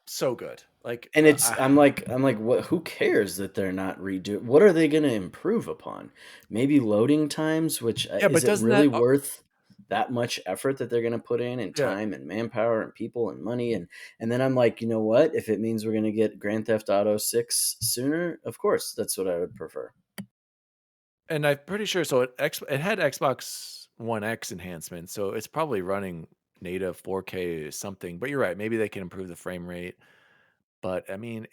so good. Like, and it's I'm like what, who cares that they're not redoing? What are they going to improve upon? Maybe loading times, which is it really worth that much effort that they're going to put in, and time and manpower and people and money, and then I'm like, you know what, if it means we're going to get Grand Theft Auto 6 sooner, of course that's what I would prefer. And I'm pretty sure it had Xbox One X enhancements, so it's probably running native 4K something. But you're right, maybe they can improve the frame rate. But I mean,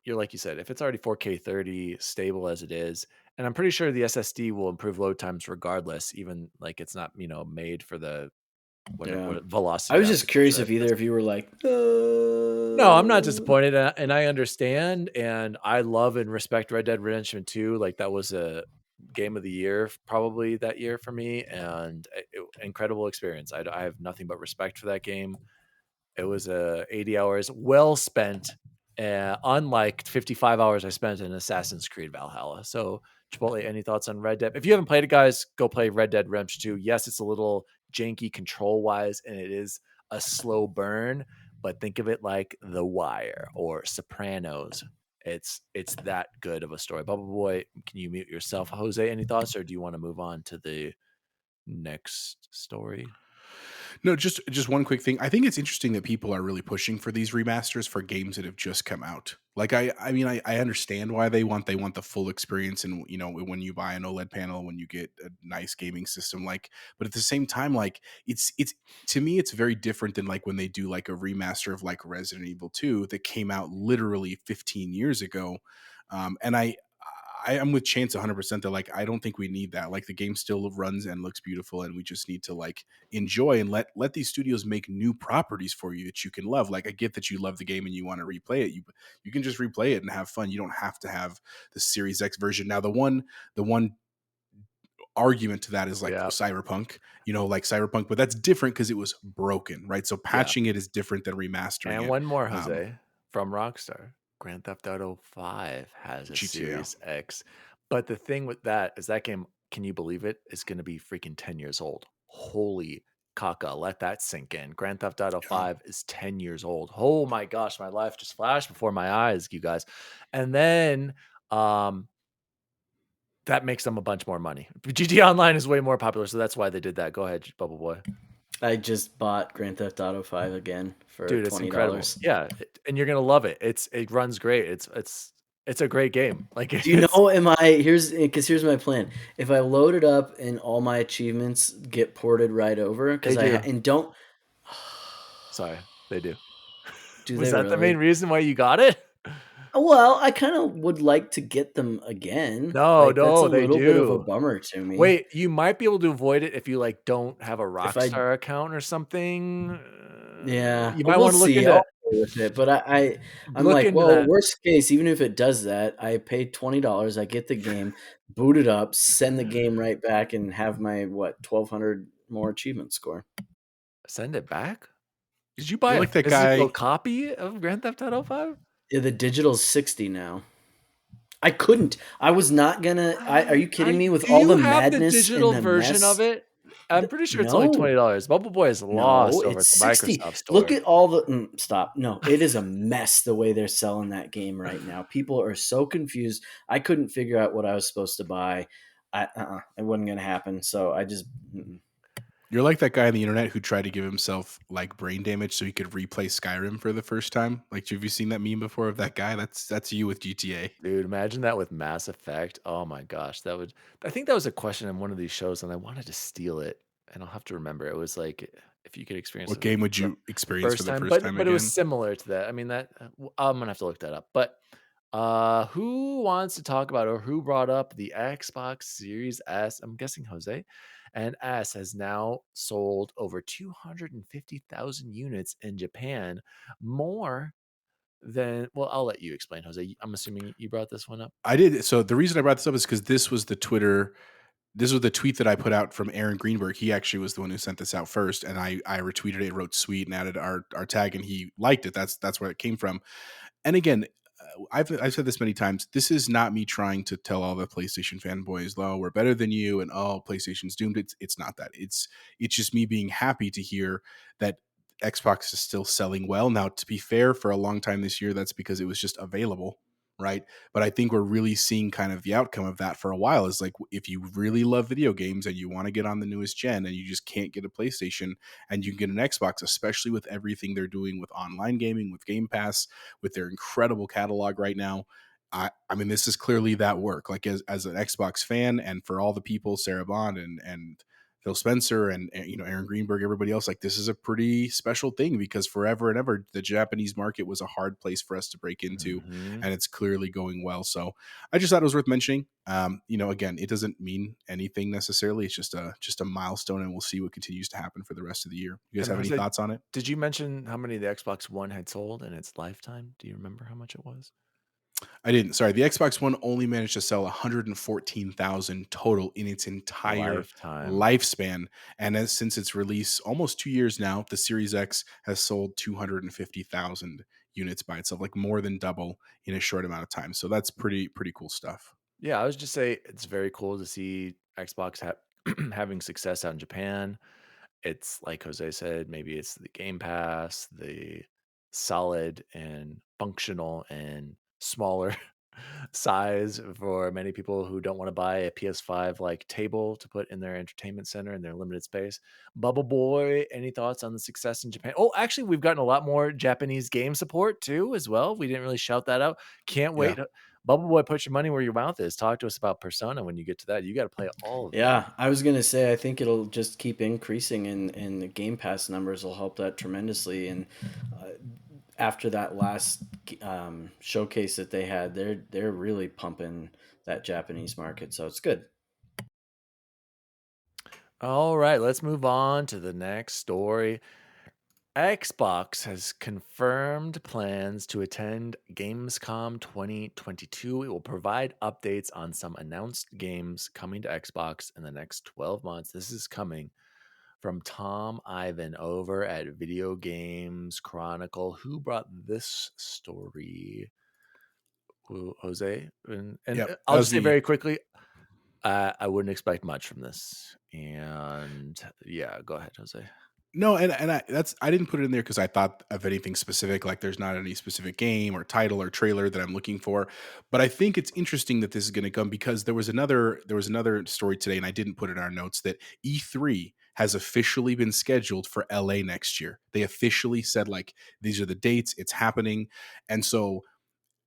you're like you said, if it's already 4K 30 stable as it is, and I'm pretty sure the SSD will improve load times regardless, even like it's not, made for the what velocity. I was just curious if either of you were like, no, I'm not disappointed, and I understand, and I love and respect Red Dead Redemption 2. Like, that was a game of the year probably that year for me, and incredible experience. I have nothing but respect for that game. It was 80 hours well spent unlike 55 hours I spent in Assassin's Creed Valhalla. So, Chipotle, any thoughts on Red Dead? If you haven't played it, guys, go play Red Dead Redemption 2. Yes, it's a little janky control-wise, and it is a slow burn, but think of it like The Wire or Sopranos. It's that good of a story. Bubble Boy, can you mute yourself? Jose, any thoughts, or do you want to move on to the next story? No, just one quick thing. I think it's interesting that people are really pushing for these remasters for games that have just come out. Like I mean I understand why they want the full experience, and when you buy an OLED panel, when you get a nice gaming system, like, but at the same time, like, it's to me it's very different than like when they do like a remaster of like Resident Evil 2 that came out literally 15 years ago. And I am with Chance 100% that, like, I don't think we need that. Like, the game still runs and looks beautiful, and we just need to like enjoy and let these studios make new properties for you that you can love. Like, I get that you love the game and you want to replay it. You can just replay it and have fun. You don't have to have the Series X version. Now, the one argument to that is like Yeah. Cyberpunk, like Cyberpunk, but that's different because it was broken, right? So patching it is different than remastering it. And one more, Jose, from Rockstar. Grand Theft Auto 5 has a GTA. Series X. But the thing with that is that game, can you believe it, is going to be freaking 10 years old. Holy caca, let that sink in. Grand Theft Auto 5 is 10 years old. Oh my gosh, my life just flashed before my eyes, you guys. And then that makes them a bunch more money. GTA Online is way more popular, so that's why they did that. Go ahead, Bubble Boy. I just bought Grand Theft Auto 5 again for Dude, it's incredible. $20. Yeah, and you're gonna love it. It runs great. It's a great game. Like, Do you know? Here's my plan. If I load it up and all my achievements get ported right over, because They do. and don't. Sorry, they do. Do Was they that the really? main reason why you got it? Well, I kind of would like to get them again. No, Like, that's a they little bit of a do. bummer to me. Wait, you might be able to avoid it if you like don't have a If I Rockstar account or something. Yeah, You might we'll want to look see. I'll into play with it, but I'm look like, into well, that. worst case, even if it does that, I pay $20, I get the game, boot it up, send the game right back, and have my 1,200 more achievement score. Send it back? Did you buy You're a like that physical guy. copy of Grand Theft Auto 5? Yeah, the digital's 60 now. I couldn't. I was not gonna. Are you kidding me? With Do all the you have the madness and digital the version mess. of it? I'm pretty sure it's only No. $20. Bubble Boy is No, lost over at it's the 60. Microsoft store. Look at all the stop. No, it is a mess the way they're selling that game right now. People are so confused. I couldn't figure out what I was supposed to buy. It wasn't going to happen. So I just You're like that guy on the internet who tried to give himself like brain damage so he could replay Skyrim for the first time. Like, have you seen that meme before of that guy? That's you with GTA. Dude, imagine that with Mass Effect. Oh my gosh, I think that was a question in one of these shows, and I wanted to steal it, and I'll have to remember. It was like, if you could experience What it game would the you experience for first the time, first time but it was again? similar to that. I mean, I'm gonna have to look that up. But who wants to talk about, or who brought up the Xbox Series S? I'm guessing Jose. And S has now sold over 250,000 units in Japan, more than, well, I'll let you explain, Jose. I'm assuming you brought this one up. I did. So the reason I brought this up is because this was the tweet that I put out from Aaron Greenberg. He actually was the one who sent this out first, and I retweeted it, wrote sweet, and added our tag, and he liked it. That's where it came from. And again, I've said this many times. This is not me trying to tell all the PlayStation fanboys, "Oh, we're better than you," and "Oh, PlayStation's doomed." It's not that. It's just me being happy to hear that Xbox is still selling well. Now, to be fair, for a long time this year, that's because it was just available, right? But I think we're really seeing kind of the outcome of that for a while. Is like, if you really love video games and you want to get on the newest gen and you just can't get a PlayStation and you can get an Xbox, especially with everything they're doing with online gaming, with Game Pass, with their incredible catalog right now. I mean, this is clearly that work. Like, as an Xbox fan, and for all the people, Sarah Bond and Phil Spencer and Aaron Greenberg, everybody else, like, this is a pretty special thing, because forever and ever the Japanese market was a hard place for us to break into, and it's clearly going well. So I just thought it was worth mentioning. Again, it doesn't mean anything necessarily. It's just a milestone, and we'll see what continues to happen for the rest of the year. You guys have any thoughts on it? Did you mention how many the Xbox One had sold in its lifetime? Do you remember how much it was? I didn't. Sorry, the Xbox One only managed to sell 114,000 total in its entire lifespan. And since its release almost 2 years now, the Series X has sold 250,000 units by itself, like more than double in a short amount of time. So that's pretty cool stuff. Yeah, I was just say it's very cool to see Xbox having success out in Japan. It's like Jose said, maybe it's the Game Pass, the solid and functional and smaller size for many people who don't want to buy a PS5 like table to put in their entertainment center in their limited space. Bubble Boy, any thoughts on the success in Japan? Oh, actually, we've gotten a lot more Japanese game support too, as well. We didn't really shout that out. Can't Yeah. wait. Bubble Boy, put your money where your mouth is. Talk to us about Persona when you get to that. You got to play all of that. Yeah, I was gonna say I think it'll just keep increasing, and the Game Pass numbers will help that tremendously. And uh, after that last showcase that they had, they're really pumping that Japanese market, so it's good. All right, let's move on to the next story. Xbox has confirmed plans to attend Gamescom 2022. It will provide updates on some announced games coming to Xbox in the next 12 months. This is coming from Tom Ivan over at Video Games Chronicle. Who brought this story? Jose? And Yep. That I'll was just say me. very quickly, I wouldn't expect much from this. And yeah, go ahead, Jose. No, and I didn't put it in there because I thought of anything specific. Like there's not any specific game or title or trailer that I'm looking for. But I think it's interesting that this is going to come because there was another story today, and I didn't put it in our notes that E3 has officially been scheduled for LA next year. They officially said like these are the dates, it's happening, and so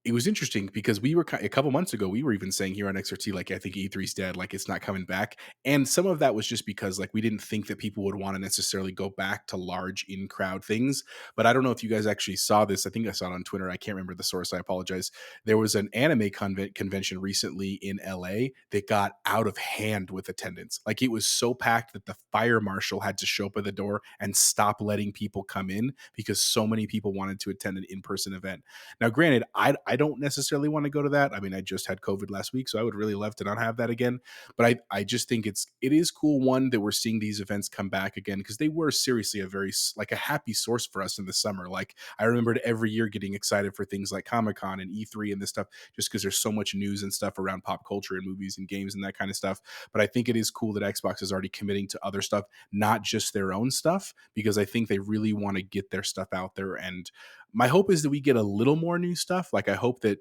it was interesting because we were a couple months ago, we were even saying here on XRT, like, I think E3's dead, like, it's not coming back. And some of that was just because, like, we didn't think that people would want to necessarily go back to large in crowd things. But I don't know if you guys actually saw this. I think I saw it on Twitter. I can't remember the source. I apologize. There was an anime convention recently in LA that got out of hand with attendance. Like, it was so packed that the fire marshal had to show up at the door and stop letting people come in because so many people wanted to attend an in person event. Now, granted, I don't necessarily want to go to that. I mean, I just had COVID last week, so I would really love to not have that again. But I just think it is cool, one, that we're seeing these events come back again, because they were seriously a very like a happy source for us in the summer. Like I remembered every year getting excited for things like Comic-Con and E3 and this stuff, just because there's so much news and stuff around pop culture and movies and games and that kind of stuff. But I think it is cool that Xbox is already committing to other stuff, not just their own stuff, because I think they really want to get their stuff out there. And my hope is that we get a little more new stuff. Like I hope that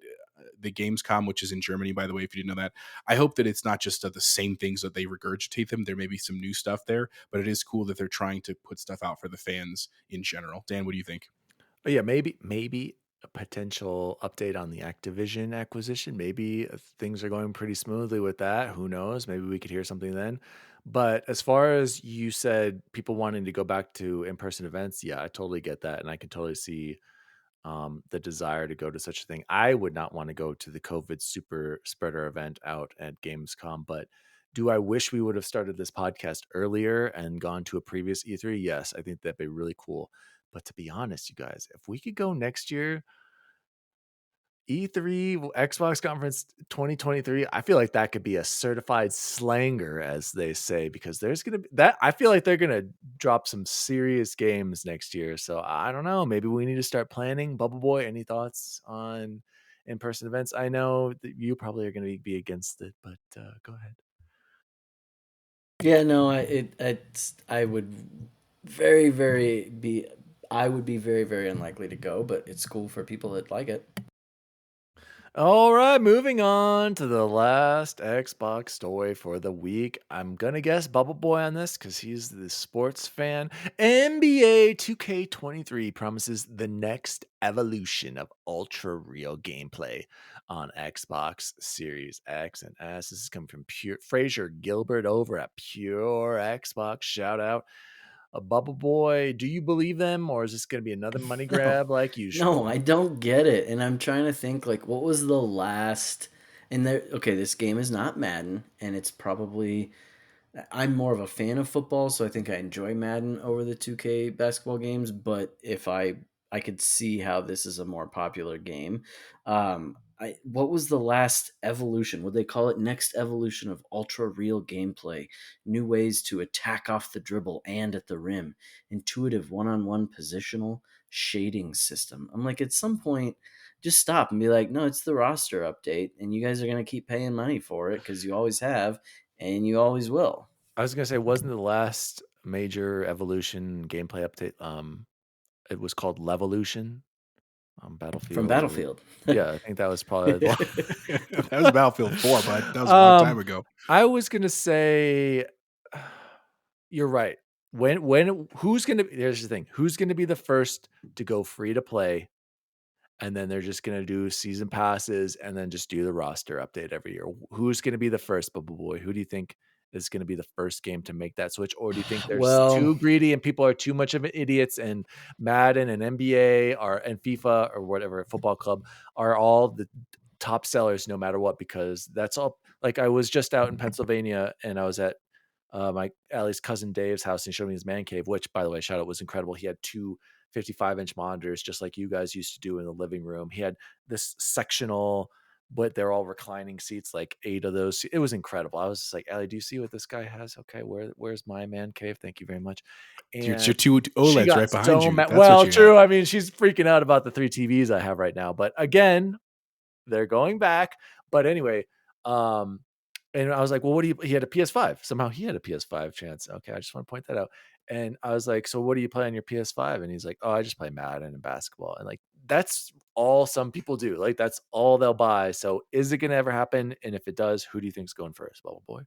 the Gamescom, which is in Germany, by the way, if you didn't know that, I hope that it's not just the same things that they regurgitate them. There may be some new stuff there, but it is cool that they're trying to put stuff out for the fans in general. Dan, what do you think? But yeah, maybe a potential update on the Activision acquisition. Maybe things are going pretty smoothly with that. Who knows? Maybe we could hear something then. But as far as you said, people wanting to go back to in-person events, yeah, I totally get that, and I can totally see the desire to go to such a thing. I would not want to go to the COVID super spreader event out at Gamescom, but do I wish we would have started this podcast earlier and gone to a previous E3? Yes, I think that'd be really cool. But to be honest, you guys, if we could go next year, E3, Xbox Conference 2023, I feel like that could be a certified slanger, as they say, because there's going to be that. I feel like they're going to drop some serious games next year. So I don't know. Maybe we need to start planning. Bubble Boy, any thoughts on in person events? I know that you probably are going to be against it, but go ahead. Yeah, no, I would very very be I would be very very unlikely to go, but it's cool for people that like it. All right, moving on to the last Xbox story for the week. I'm going to guess Bubble Boy on this because he's the sports fan. NBA 2K23 promises the next evolution of ultra real gameplay on Xbox Series X and S. This is coming from Fraser Gilbert over at Pure Xbox. Shout out. A Bubble Boy, do you believe them, or is this going to be another money No, grab like no, usual? I don't get it. And I'm trying to think like what was the last and there okay, this game is not Madden and it's probably I'm more of a fan of football, so I think I enjoy Madden over the 2K basketball games, but if I could see how this is a more popular game. What was the last evolution? Would they call it next evolution of ultra real gameplay? New ways to attack off the dribble and at the rim, intuitive one-on-one positional, shading system. I'm like, at some point, just stop and be like, no, it's the roster update, and you guys are going to keep paying money for it because you always have and you always will. I was gonna say, wasn't the last major evolution gameplay update? It was called Levolution. Battlefield. From Battlefield. Yeah, I think that was probably the That was Battlefield 4, but that was a long time ago. I was gonna say, you're right. Who's gonna? Here's the thing: who's gonna be the first to go free to play? And then they're just gonna do season passes, and then just do the roster update every year. Who's gonna be the first, Bubble Boy? Who do you think is gonna be the first game to make that switch? Or do you think there's too greedy and people are too much of idiots, and Madden and NBA and FIFA or whatever football club are all the top sellers no matter what? Because that's all. Like, I was just out in Pennsylvania and I was at my Allie's cousin Dave's house, and he showed me his man cave, which, by the way, shout out, was incredible. He had two 55-inch monitors, just like you guys used to do in the living room. He had this sectional, but they're all reclining seats, like 8 of those. It was incredible. I was just like, Allie, do you see what this guy has? Okay, where's my man cave? Thank you very much. And it's your 2 OLEDs right behind you. Well, true. I mean, she's freaking out about the 3 TVs I have right now. But again, they're going back. But anyway, and I was like, well, he had a PS5. Somehow he had a PS5 chance. Okay, I just want to point that out. And I was like, so what do you play on your PS5? And he's like, oh, I just play Madden and basketball. And like, that's all some people do. Like, that's all they'll buy. So is it going to ever happen? And if it does, who do you think's going first, Bubble Boy?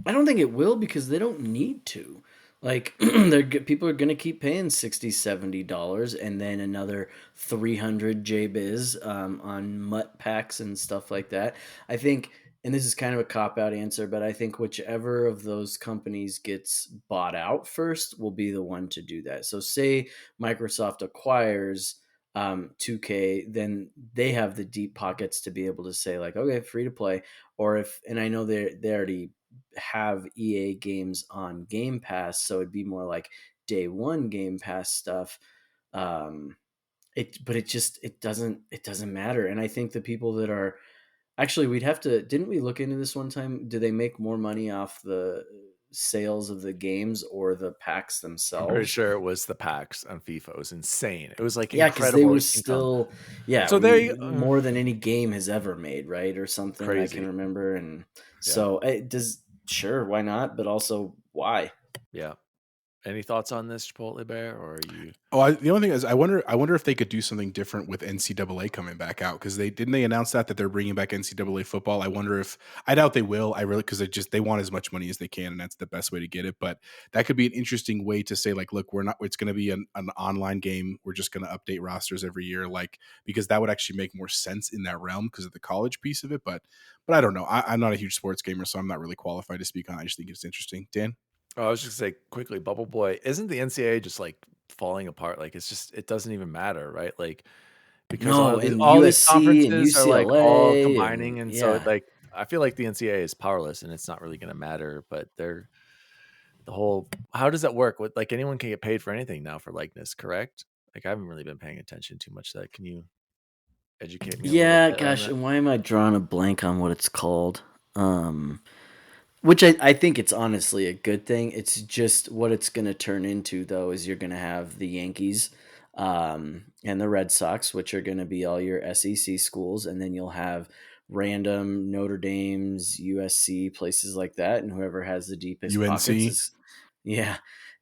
I don't think it will, because they don't need to. Like, people are going to keep paying $60, $70 and then another 300 JBiz on MUT packs and stuff like that. I think, and this is kind of a cop-out answer, but I think whichever of those companies gets bought out first will be the one to do that. So say Microsoft acquires 2K, then they have the deep pockets to be able to say, like, okay, free to play. Or if, and I know they already have EA games on Game Pass, so it'd be more like day one Game Pass stuff. But it doesn't matter. And I think the people that are actually, didn't we look into this one time? Do they make more money off the sales of the games or the packs themselves? I'm pretty sure it was the packs on FIFA. It was insane. It was like because they were still so they more than any game has ever made, right? Or something crazy. I can remember. And so it does. Sure, why not? But also, why? Yeah. Any thoughts on this, Chipotle Bear, or are you? Oh, the only thing is, I wonder if they could do something different with NCAA coming back out, because they announce that they're bringing back NCAA football. I wonder if, I doubt they will. Because they want as much money as they can, and that's the best way to get it. But that could be an interesting way to say, like, look, it's going to be an online game. We're just going to update rosters every year, like, because that would actually make more sense in that realm because of the college piece of it. But I don't know. I'm not a huge sports gamer, so I'm not really qualified to speak on it. I just think it's interesting. Dan? Oh, I was just gonna say quickly, Bubble Boy, isn't the NCAA just like falling apart? Like, it doesn't even matter, right? Like, because all these conferences are like all combining, so like, I feel like the NCAA is powerless and it's not really gonna matter. But how does that work? With, like, anyone can get paid for anything now for likeness, correct? Like, I haven't really been paying attention too much to that. Can you educate me? Yeah, gosh, and why am I drawing a blank on what it's called? Which I think it's honestly a good thing. It's just what it's going to turn into, though, is you're going to have the Yankees and the Red Sox, which are going to be all your SEC schools. And then you'll have random Notre Dame's, USC, places like that. And whoever has the deepest pockets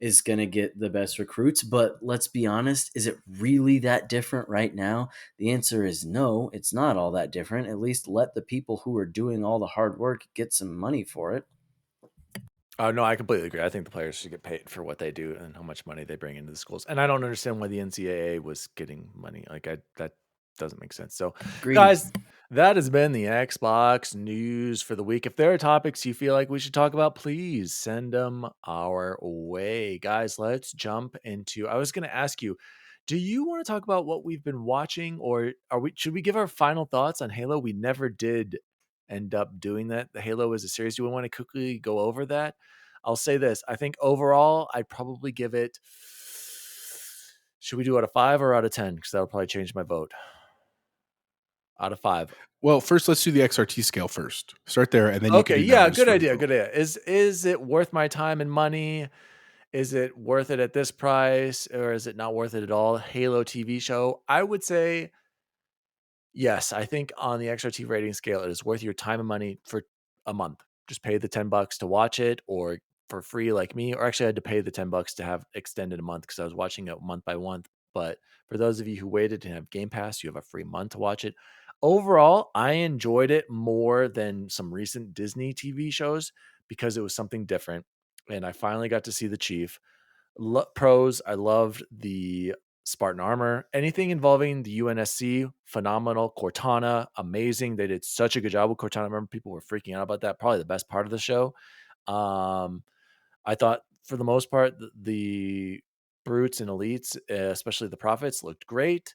is going to get the best recruits. But let's be honest, is it really that different right now? The answer is no, it's not all that different. At least let the people who are doing all the hard work get some money for it. Oh, no, I completely agree. I think the players should get paid for what they do and how much money they bring into the schools. And I don't understand why the NCAA was getting money. Like, that doesn't make sense. So, guys, that has been the Xbox news for the week. If there are topics you feel like we should talk about, please send them our way. Guys, let's jump into, I was going to ask you, do you want to talk about what we've been watching, or should we give our final thoughts on Halo? We never did end up doing that. The Halo is a series. Do we want to quickly go over that? I'll say this. I think overall, I'd probably give it, should we do out of 5 or out of 10? Because that would probably change my vote. Out of 5. Well, first, let's do the XRT scale first. Start there, and then you can do good idea. Good idea. Is it worth my time and money? is it worth it at this price or is it not worth it at all? Halo TV show. I would say yes. I think on the XRT rating scale, it is worth your time and money for a month. Just pay the $10 to watch it, or for free like me, or actually I had to pay the $10 to have extended a month because I was watching it month by month. But for those of you who waited and have Game Pass, you have a free month to watch it. Overall, I enjoyed it more than some recent Disney TV shows because it was something different. And I finally got to see the Chief. Pros, I loved the Spartan armor. Anything involving the UNSC, phenomenal. Cortana, amazing. They did such a good job with Cortana. I remember people were freaking out about that. Probably the best part of the show. I thought for the most part, the brutes and elites, especially the prophets, looked great.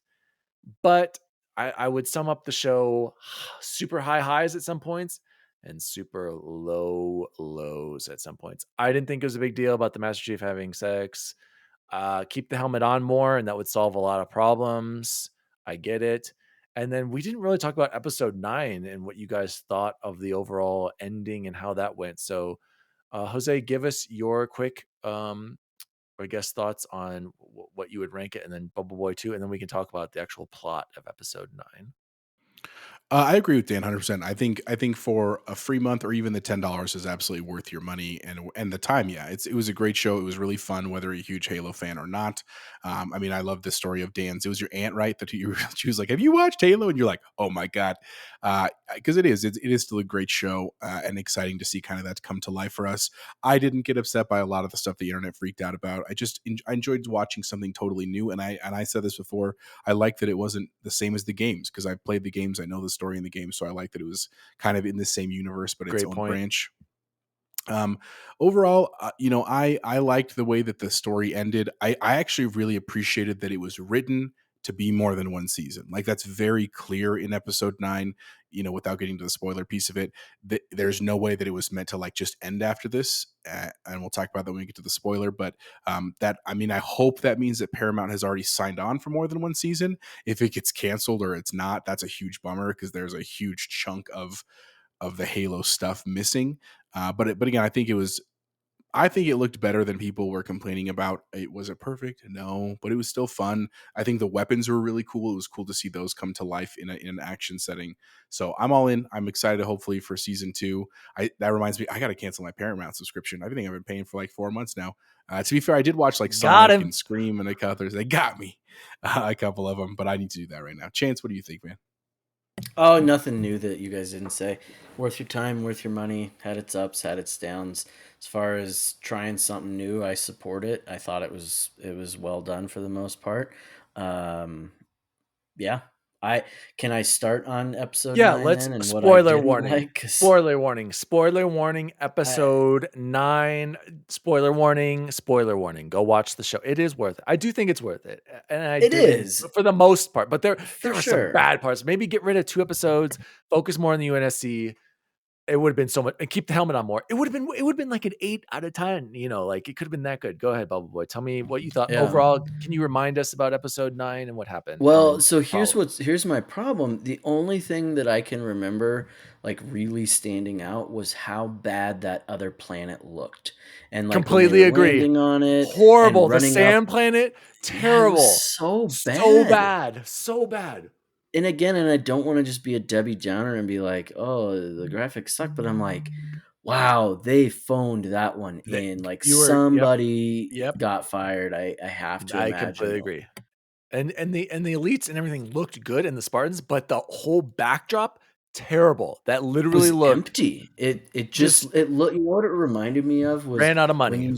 But I would sum up the show super high highs at some points and super low lows at some points. I didn't think it was a big deal about the Master Chief having sex. Keep the helmet on more, and that would solve a lot of problems. I get it. And then we didn't really talk about episode 9 and what you guys thought of the overall ending and how that went. So, Jose, give us your quick, I guess, thoughts on what you would rank it, and then Bubble Boy too, and then we can talk about the actual plot of episode 9. I agree with Dan 100%. I think for a free month or even the $10 is absolutely worth your money and the time. Yeah, it was a great show. It was really fun, whether you're a huge Halo fan or not. I mean, I love the story of Dan's. It was your aunt, right? That she was like, "Have you watched Halo?" And you're like, "Oh my god," because it is still a great show and exciting to see kind of that come to life for us. I didn't get upset by a lot of the stuff the internet freaked out about. I enjoyed watching something totally new, and I said this before. I like that it wasn't the same as the games because I've played the games. I know the story in the game, so I like that it was kind of in the same universe, but its Great own point. branch. Overall, I liked the way that the story ended. I actually really appreciated that it was written to be more than one season. Like that's very clear in episode 9, without getting to the spoiler piece of it, there's no way that it was meant to like just end after this. And we'll talk about that when we get to the spoiler, but I hope that means that Paramount has already signed on for more than one season. If it gets canceled or it's not, that's a huge bummer because there's a huge chunk of the Halo stuff missing. But again, I think it looked better than people were complaining about. Was it perfect? No, but it was still fun. I think the weapons were really cool. It was cool to see those come to life in an action setting. So I'm all in. I'm excited, hopefully, for season 2. That reminds me, I got to cancel my Paramount subscription. I think I've been paying for like 4 months now. To be fair, I did watch like Sonic and Scream and a couple others. They got me a couple of them, but I need to do that right now. Chance, what do you think, man? Oh, nothing new that you guys didn't say. Worth your time, worth your money. Had its ups, had its downs. As far as trying something new, I support it. I thought it was well done for the most part. Yeah. Can I start on episode 9 let's then and what I spoiler didn't warning. like? 'Cause Spoiler warning. Episode 9. Spoiler warning. Go watch the show. It is worth it. I do think it's worth it, and It is. for the most part. But there are sure. some bad parts. Maybe get rid of 2 episodes. Focus more on the UNSC. It would have been so much, and keep the helmet on more. It would have been like an 8 out of 10. Like it could have been that good. Go ahead, Bubble Boy. Tell me what you thought Yeah. overall. Can you remind us about episode 9 and what happened? Well, so here's my problem. The only thing that I can remember like really standing out was how bad that other planet looked. And like completely when they were agree. landing on it, Horrible. and The running sand up, planet, yeah, it terrible. was so bad. So bad. And again, I don't want to just be a Debbie Downer and be like, "Oh, the graphics suck," but I'm like, wow, they phoned that one in. Like somebody got fired. I have to imagine. I completely agree. And the elites and everything looked good in the Spartans, but the whole backdrop, terrible. That literally looked empty. It just looked. You know what it reminded me of was ran out of money.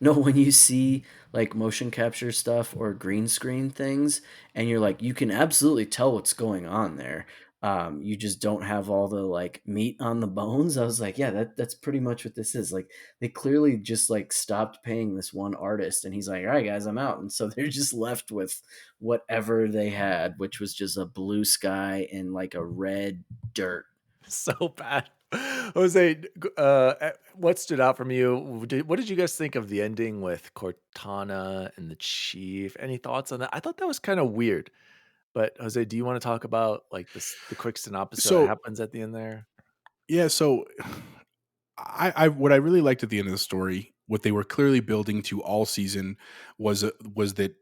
When you see like motion capture stuff or green screen things, and you're like, you can absolutely tell what's going on there. You just don't have all the like meat on the bones. I was like, yeah, that's pretty much what this is. Like they clearly just like stopped paying this one artist, and he's like, all right, guys, I'm out. And so they're just left with whatever they had, which was just a blue sky and like a red dirt. So bad. Jose, what stood out from you? What did you guys think of the ending with Cortana and the Chief? Any thoughts on that? I thought that was kind of weird. But Jose, do you want to talk about like the quick synopsis that happens at the end there? Yeah, so I what I really liked at the end of the story what they were clearly building to all season was that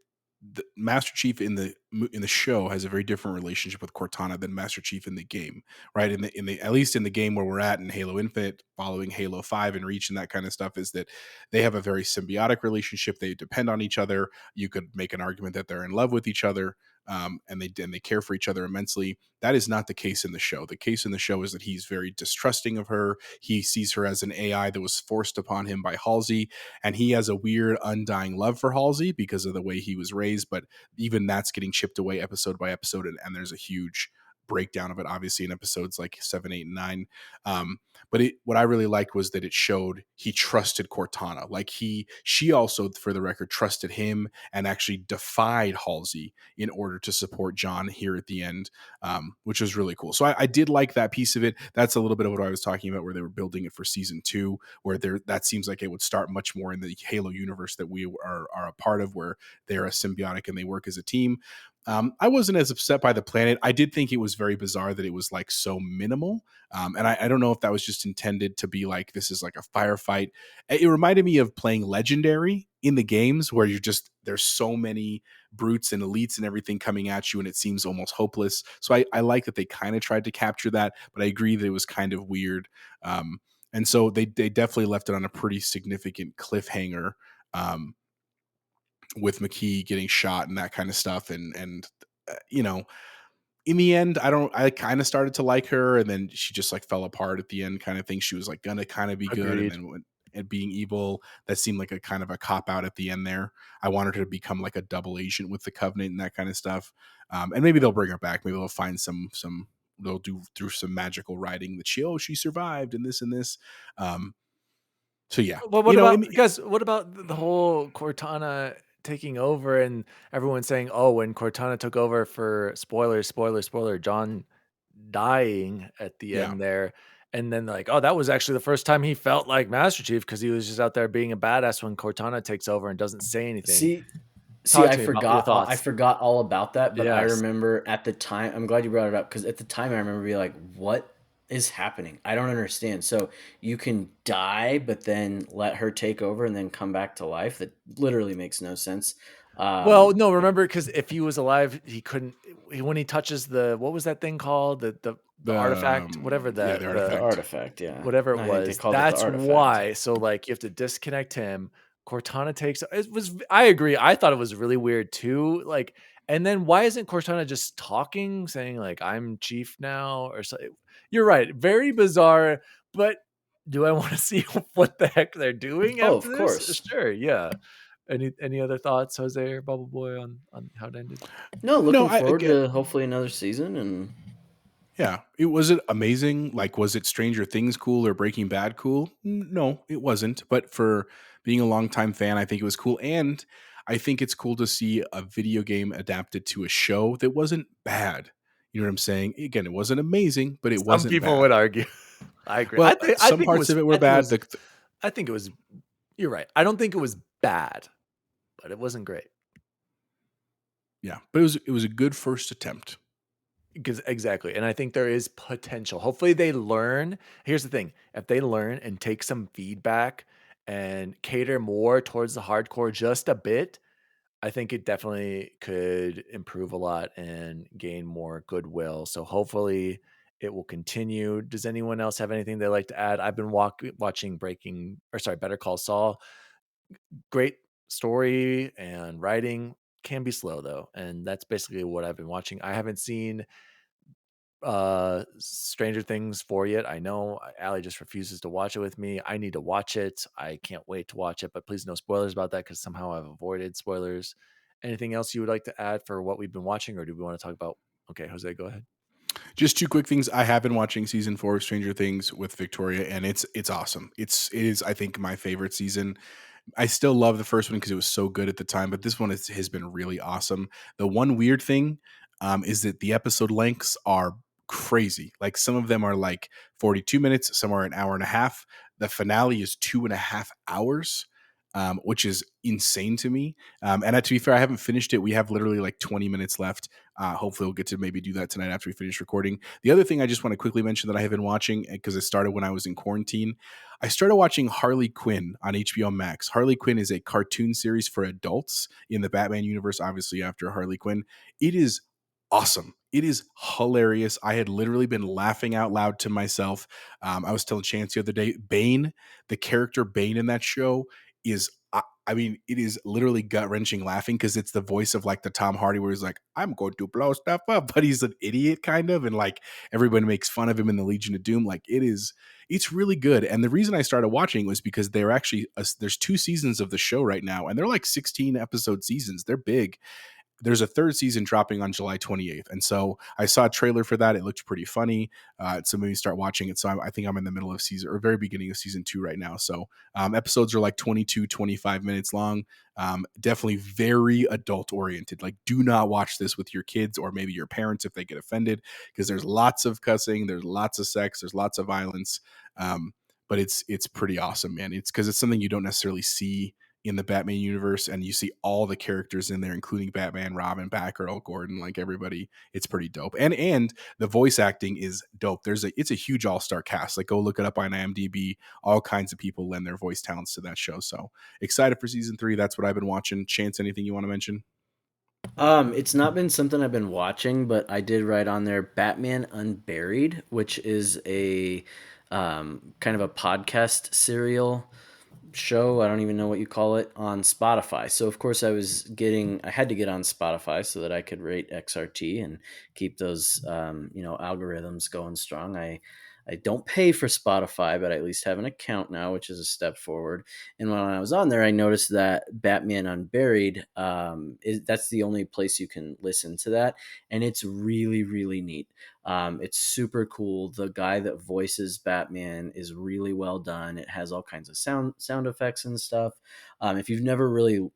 the Master Chief in the show has a very different relationship with Cortana than Master Chief in the game, right? In the at least in the game where we're at in Halo Infinite, following Halo 5 and Reach and that kind of stuff, is that they have a very symbiotic relationship. They depend on each other. You could make an argument that they're in love with each other, and they care for each other immensely. That is not the case in the show. The case in the show is that he's very distrusting of her. He sees her as an AI that was forced upon him by Halsey, and he has a weird undying love for Halsey because of the way he was raised. But even that's getting chipped away episode by episode, and there's a huge breakdown of it, obviously, in episodes like 7, 8, and 9. But what I really liked was that it showed he trusted Cortana. Like she also, for the record, trusted him and actually defied Halsey in order to support John here at the end, which was really cool. So I did like that piece of it. That's a little bit of what I was talking about, where they were building it for season 2, where that seems like it would start much more in the Halo universe that we are a part of, where they're a symbiotic and they work as a team. I wasn't as upset by the planet. I did think it was very bizarre that it was like so minimal. And I don't know if that was just intended to be like, this is like a firefight. It reminded me of playing Legendary in the games, where there's so many brutes and elites and everything coming at you, and it seems almost hopeless. So I like that they kind of tried to capture that, but I agree that it was kind of weird. And so they definitely left it on a pretty significant cliffhanger. With McKee getting shot and that kind of stuff. And in the end, I kind of started to like her, and then she just like fell apart at the end kind of thing. She was like gonna kind of be good. And then and being evil, that seemed like a kind of a cop out at the end there. I wanted her to become like a double agent with the Covenant and that kind of stuff. And maybe they'll bring her back. Maybe they'll find they'll do through some magical writing that she survived and this and this. So yeah. Well, what about the whole Cortana taking over and everyone saying, oh, when Cortana took over, for spoiler, John dying at the end there. And then like, oh, that was actually the first time he felt like Master Chief, because he was just out there being a badass when Cortana takes over and doesn't say anything. See, I forgot all about that, but I remember at the time, I'm glad you brought it up, because at the time I remember being like, what is happening? I don't understand. So you can die, but then let her take over and then come back to life? That literally makes no sense. Well, no, remember, because if he was alive, he couldn't, when he touches what was that thing called? The artifact, whatever the artifact, whatever it was. That's why. So like, you have to disconnect him. Cortana takes I agree. I thought it was really weird too. Like, and then why isn't Cortana just talking, saying like, I'm chief now or something? You're right. Very bizarre, but do I want to see what the heck they're doing after this? Course. Sure. Yeah. Any other thoughts, Jose or Bubble Boy, on how it ended? No, looking forward to hopefully another season. And yeah, was it amazing? Like, was it Stranger Things cool or Breaking Bad cool? No, it wasn't. But for being a longtime fan, I think it was cool. And I think it's cool to see a video game adapted to a show that wasn't bad. You know what I'm saying? Again, it wasn't amazing, but it wasn't bad. Some people would argue. I agree. Well, some parts of it were bad. I think it was, you're right. I don't think it was bad, but it wasn't great. Yeah, but it was a good first attempt. Exactly. And I think there is potential. Hopefully they learn. Here's the thing. If they learn and take some feedback and cater more towards the hardcore just a bit, I think it definitely could improve a lot and gain more goodwill. So hopefully it will continue. Does anyone else have anything they'd like to add? I've been watching Better Call Saul. Great story and writing. Can be slow though, and that's basically what I've been watching. I haven't seen Stranger Things 4 yet. I know Allie just refuses to watch it with me. I need to watch it. I can't wait to watch it, but please no spoilers about that, because somehow I've avoided spoilers. Anything else you would like to add for what we've been watching, or do we want to talk about? Okay, Jose, go ahead. Just two quick things. I have been watching season 4 of Stranger Things with Victoria, and it's awesome. It is, I think, my favorite season. I still love the first one because it was so good at the time, but this one has been really awesome. The one weird thing is that the episode lengths are crazy. Like, some of them are like 42 minutes, some are an hour and a half. The finale is 2.5 hours. which is insane to me. And to be fair, I haven't finished it. We have literally like 20 minutes left. Hopefully we'll get to maybe do that tonight after we finish recording. The other thing I just want to quickly mention that I have been watching, because it started when I was in quarantine, I started watching Harley Quinn on HBO Max. Harley Quinn is a cartoon series for adults in the Batman universe, obviously after Harley Quinn. It is awesome. It is hilarious. I had literally been laughing out loud to myself. I was telling Chance the other day, Bane, the character Bane in that show is, I mean, it is literally gut wrenching laughing because it's the voice of like the Tom Hardy where he's like, I'm going to blow stuff up, but he's an idiot kind of. And like everybody makes fun of him in the Legion of Doom. Like it's really good. And the reason I started watching was because they're actually, there's 2 seasons of the show right now, and they're like 16 episode seasons. They're big. There's a 3rd season dropping on July 28th. And so I saw a trailer for that. It looked pretty funny. So maybe start watching it. So I think I'm in the middle of season, or very beginning of season 2 right now. So episodes are like 22, 25 minutes long. Definitely very adult oriented. Like, do not watch this with your kids or maybe your parents if they get offended, because there's lots of cussing, there's lots of sex, there's lots of violence. But it's pretty awesome, man. It's because it's something you don't necessarily see in the Batman universe, and you see all the characters in there, including Batman, Robin, Batgirl, Gordon, like everybody. It's pretty dope. And the voice acting is dope. It's a huge all-star cast. Like, go look it up on IMDb. All kinds of people lend their voice talents to that show. So excited for season 3. That's what I've been watching. Chance, anything you want to mention? It's not been something I've been watching, but I did write on there Batman Unburied, which is a kind of a podcast serial show. I don't even know what you call it, on Spotify. So of course I had to get on Spotify so that I could rate XRT and keep those algorithms going strong. I don't pay for Spotify, but I at least have an account now, which is a step forward. And when I was on there, I noticed that Batman Unburied, that's the only place you can listen to that. And it's really, really neat. It's super cool. The guy that voices Batman is really well done. It has all kinds of sound effects and stuff. If you've never really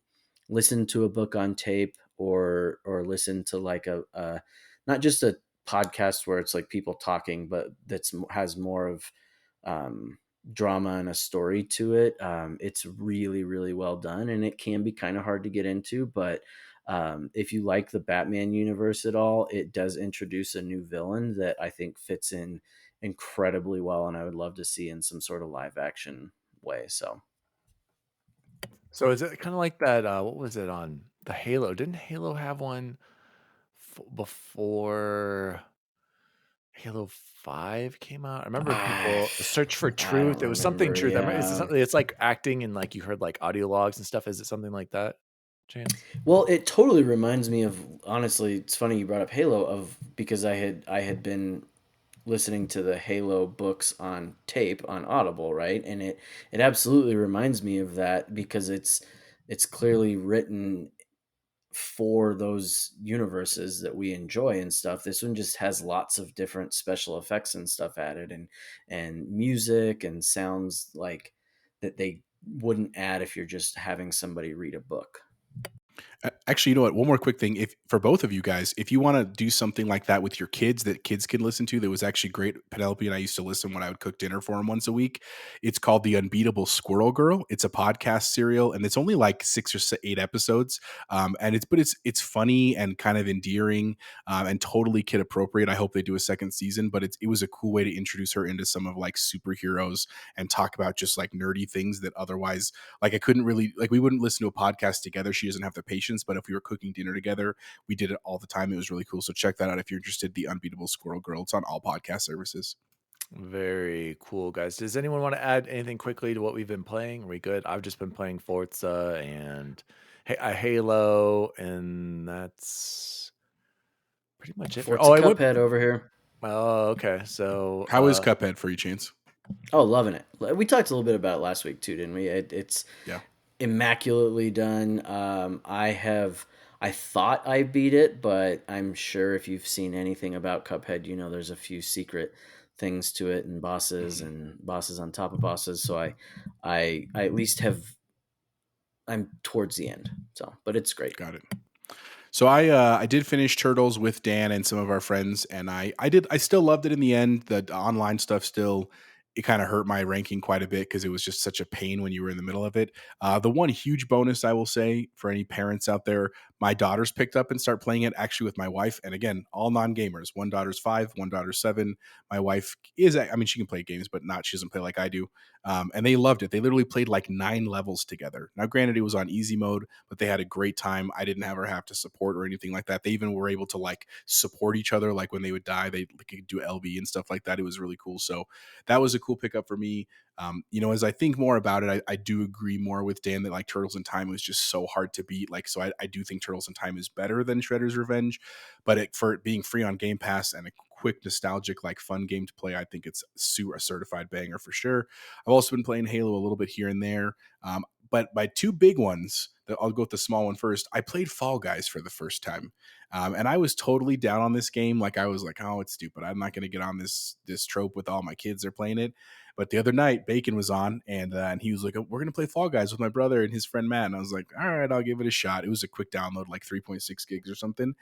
listened to a book on tape, or listened to like a not just a podcast where it's like people talking, but has more of drama and a story to it. It's really, really well done, and it can be kind of hard to get into, but if you like the Batman universe at all, it does introduce a new villain that I think fits in incredibly well, and I would love to see in some sort of live action way. So is it kind of like that? What was it on the Halo? Didn't Halo have one before Halo 5 came out? I remember people search for I truth. don't It was something remember. truth. Is it Yeah. something? It's like acting, and like you heard like audio logs and stuff. Is it something like that, Chance? Well, it totally reminds me of, honestly, it's funny you brought up Halo, because I had been listening to the Halo books on tape on Audible, right? And it absolutely reminds me of that, because it's clearly written for those universes that we enjoy and stuff. This one just has lots of different special effects and stuff added, and music and sounds like that they wouldn't add if you're just having somebody read a book. Actually, you know what? One more quick thing. If for both of you guys, if you want to do something like that with your kids that kids can listen to, that was actually great. Penelope and I used to listen when I would cook dinner for them once a week. It's called The Unbeatable Squirrel Girl. It's a podcast serial, and it's only like 6 or 8 episodes. And it's funny and kind of endearing, and totally kid appropriate. I hope they do a second season, but it was a cool way to introduce her into some of like superheroes and talk about just like nerdy things that otherwise, like, I couldn't really, like, we wouldn't listen to a podcast together. She doesn't have the patience, but if we were cooking dinner together, we did it all the time. It was really cool. So check that out if you're interested. The Unbeatable Squirrel Girl. It's on all podcast services. Very cool, guys. Does anyone want to add anything quickly to what we've been playing? Are we good? I've just been playing Forza and Halo, and that's pretty much it. Forza Cuphead over here. Oh, okay. So how is Cuphead for you, Chance? Oh, loving it. We talked a little bit about it last week too, didn't we? It's immaculately done. I thought I beat it, but I'm sure if you've seen anything about Cuphead, you know there's a few secret things to it, and bosses on top of bosses. So I at least I'm towards the end. So, but it's great. Got it. So I did finish Turtles with Dan and some of our friends, and I still loved it in the end. The online stuff still it kind of hurt my ranking quite a bit because it was just such a pain when you were in the middle of it. The one huge bonus I will say for any parents out there, my daughters picked up and start playing it actually with my wife. And again, all non-gamers. One daughter's 5, one daughter's 7. My wife is, I mean, she can play games, but she doesn't play like I do. And they loved it. They literally played like 9 levels together. Now, granted, it was on easy mode, but they had a great time. I didn't ever have to support or anything like that. They even were able to like support each other. Like when they would die, they could do LB and stuff like that. It was really cool. So that was a cool pickup for me. As I think more about it, I do agree more with Dan that like Turtles in Time was just so hard to beat. Like, so I do think Turtles in Time is better than Shredder's Revenge, but for it being free on Game Pass and a quick, nostalgic, like fun game to play, I think it's a certified banger for sure. I've also been playing Halo a little bit here and there. But my 2 big ones, I'll go with the small one first. I played Fall Guys for the first time. And I was totally down on this game. Like I was like, oh, it's stupid. I'm not going to get on this trope with all my kids are playing it. But the other night, Bacon was on, and he was like, oh, we're going to play Fall Guys with my brother and his friend Matt. And I was like, all right, I'll give it a shot. It was a quick download, like 3.6 gigs or something.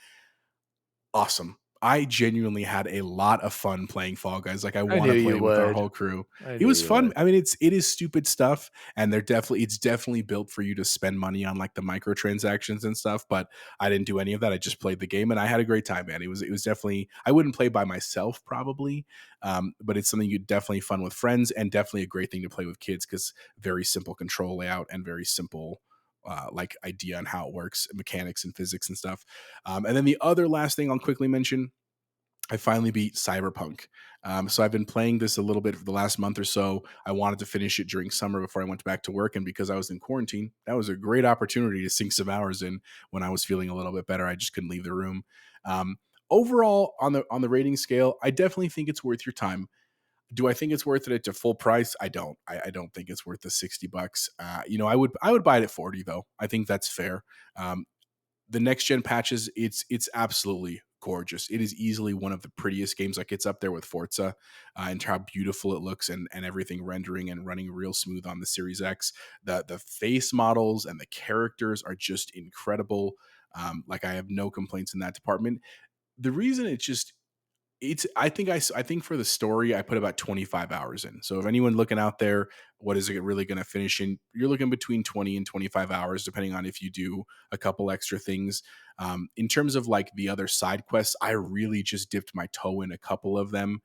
Awesome. I genuinely had a lot of fun playing Fall Guys. Like I want to play with our whole crew. It was fun. I mean, it is stupid stuff, and it's definitely built for you to spend money on like the microtransactions and stuff. But I didn't do any of that. I just played the game, and I had a great time, man. It was definitely, I wouldn't play by myself probably, but it's something you definitely fun with friends, and definitely a great thing to play with kids because very simple control layout and very simple like idea on how it works, mechanics and physics and stuff. And then the other last thing I'll quickly mention, I finally beat Cyberpunk. So I've been playing this a little bit for the last month or so. I wanted to finish it during summer before I went back to work. And because I was in quarantine, that was a great opportunity to sink some hours in when I was feeling a little bit better. I just couldn't leave the room. Overall, on the rating scale, I definitely think it's worth your time. Do I think it's worth it at full price? I don't. I don't think it's worth the $60. I would buy it at 40 though. I think that's fair. The next gen patches, it's absolutely gorgeous. It is easily one of the prettiest games. Like it's up there with Forza and how beautiful it looks and everything rendering and running real smooth on the Series X. The face models and the characters are just incredible. Like I have no complaints in that department. The reason I think for the story I put about 25 hours in. So if anyone looking out there, what is it really going to finish in? You're looking between 20 and 25 hours, depending on if you do a couple extra things. In terms of like the other side quests, I really just dipped my toe in a couple of them,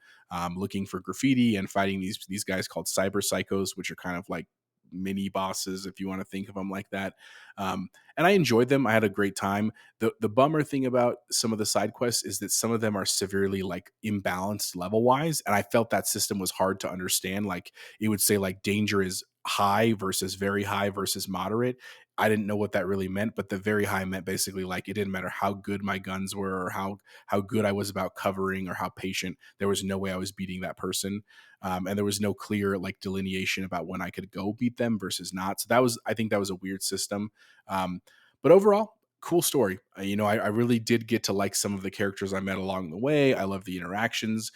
looking for graffiti and fighting these guys called cyber psychos, which are kind of like mini bosses if you want to think of them like that. And I enjoyed them. I had a great time. The bummer thing about some of the side quests is that some of them are severely like imbalanced level wise, and I felt that system was hard to understand. Like it would say like danger is high versus very high versus moderate. I didn't know what that really meant, but the very high meant basically like it didn't matter how good my guns were or how good I was about covering or how patient. There was no way I was beating that person, and there was no clear like delineation about when I could go beat them versus not. So I think that was a weird system. But overall, cool story. I really did get to like some of the characters I met along the way. I love the interactions.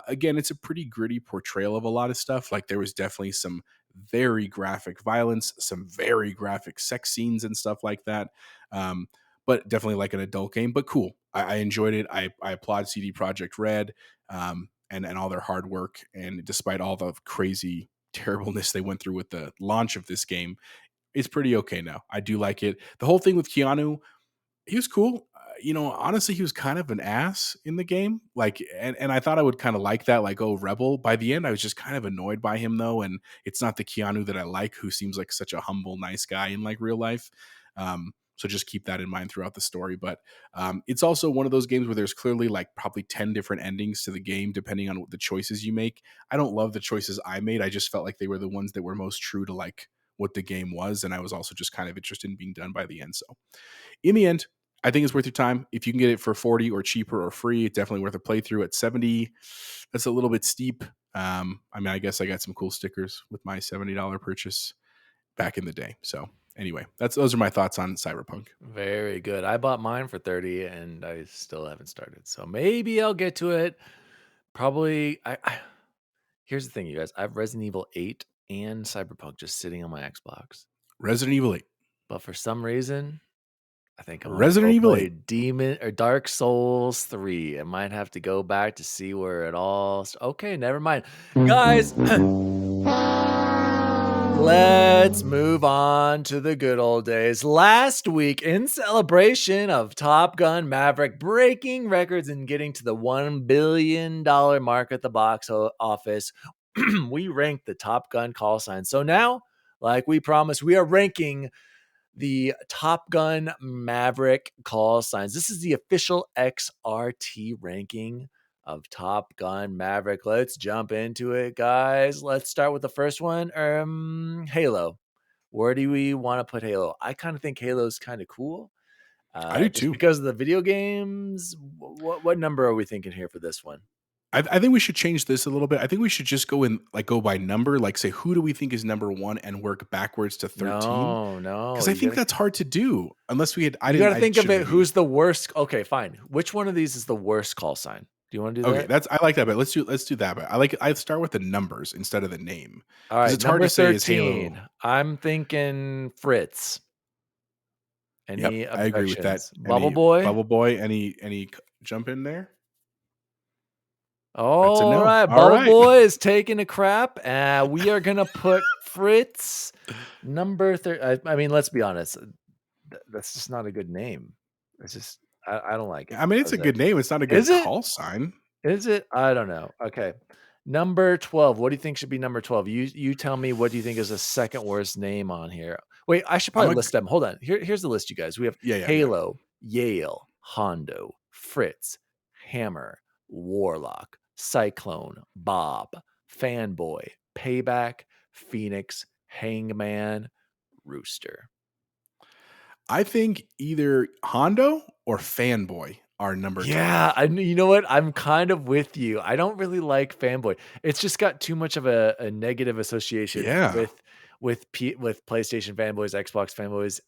Again, it's a pretty gritty portrayal of a lot of stuff. Like there was definitely some very graphic violence, some very graphic sex scenes and stuff like that. But definitely like an adult game, but cool. I enjoyed it. I applaud CD Projekt Red and all their hard work. And despite all the crazy terribleness they went through with the launch of this game, it's pretty okay now. I do like it. The whole thing with Keanu, he was cool. Honestly, he was kind of an ass in the game. Like, and I thought I would kind of like that, like, oh, rebel. By the end, I was just kind of annoyed by him though. And it's not the Keanu that I like, who seems like such a humble, nice guy in like real life. So just keep that in mind throughout the story. But it's also one of those games where there's clearly like probably 10 different endings to the game, depending on the choices you make. I don't love the choices I made. I just felt like they were the ones that were most true to like what the game was. And I was also just kind of interested in being done by the end. So in the end, I think it's worth your time. If you can get it for 40 or cheaper or free, it's definitely worth a playthrough. At 70, that's a little bit steep. I guess I got some cool stickers with my $70 purchase back in the day. So anyway, those are my thoughts on Cyberpunk. Very good. I bought mine for 30 and I still haven't started. So maybe I'll get to it. Probably here's the thing, you guys. I have Resident Evil 8 and Cyberpunk just sitting on my Xbox. Resident Evil 8. But for some reason, I think I'm gonna Resident go Evil play 8. Demon or Dark Souls 3. I might have to go back to see where it all. Okay, never mind, guys. Let's move on to the good old days. Last week, in celebration of Top Gun Maverick breaking records and getting to the $1 billion mark at the box office, we ranked the Top Gun call signs. So now, like we promised, we are ranking the Top Gun Maverick call signs. This is the official XRT ranking of Top Gun Maverick. Let's jump into it, guys. Let's start with the first one. Halo. Where do we want to put Halo? I kind of think Halo's kind of cool. I do Just too. because of the video games. What number are we thinking here for this one? I think we should change this a little bit. I think we should just go by number, like say who do we think is number 1 and work backwards to 13. No, Because I think that's hard to do unless we had. You got to think of it. Who's the worst? Okay, fine. Which one of these is the worst call sign? Do you want to do that? Okay, I like that, but let's do that. But I start with the numbers instead of the name. All right, it's hard to say is 13. Halo. I'm thinking Fritz. Any I agree with that. Bubble Boy. Bubble Boy. Any jump in there? All no. right, All Bubble right. Boy is taking a crap. We are gonna put Fritz number 3. I mean, let's be honest. That's just not a good name. It's just I don't like it. I mean, it's a good name. It's not a good call sign. Is it? I don't know. Okay. Number 12. What do you think should be number 12? You tell me what do you think is the second worst name on here. Wait, I should probably list them. Hold on. Here's the list, you guys. We have Halo, Yale, Hondo, Fritz, Hammer, Warlock, Cyclone, Bob, Fanboy, Payback, Phoenix, Hangman, Rooster. I think either Hondo or Fanboy are number 12. Yeah, you know what? I'm kind of with you. I don't really like Fanboy. It's just got too much of a negative association with PlayStation fanboys, Xbox fanboys.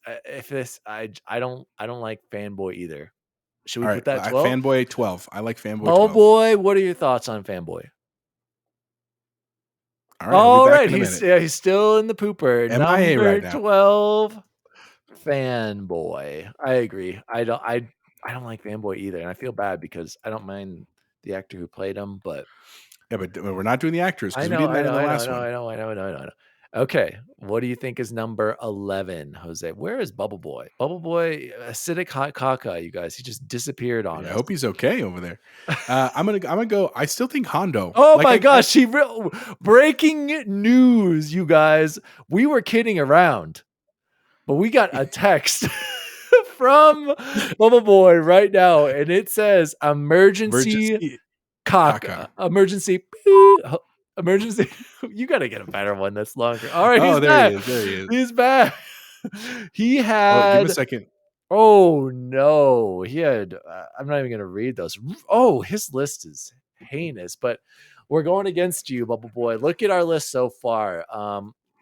I don't like Fanboy either. Should we put that 12? Fanboy 12. I like Fanboy 12. Oh boy, what are your thoughts on Fanboy? All right, he's still in the pooper. MIA Number right now. 12, Fanboy. I agree. I don't like Fanboy either, and I feel bad because I don't mind the actor who played him, but but we're not doing the actors because we did that in the last one. I know. Okay, what do you think is number 11, Jose? Where is Bubble Boy? Bubble Boy, acidic hot caca, you guys. He just disappeared on us. I hope he's okay over there. I'm gonna go. I still think Hondo. Oh my gosh! Breaking news, you guys. We were kidding around, but we got a text from Bubble Boy right now, and it says emergency caca. Emergency. Emergency. You got to get a better one that's longer. All right, he's back. There he is. He's back. He had. Give him a second. Oh no, he had. I'm not even going to read those. Oh, his list is heinous. But we're going against you, Bubble Boy. Look at our list so far.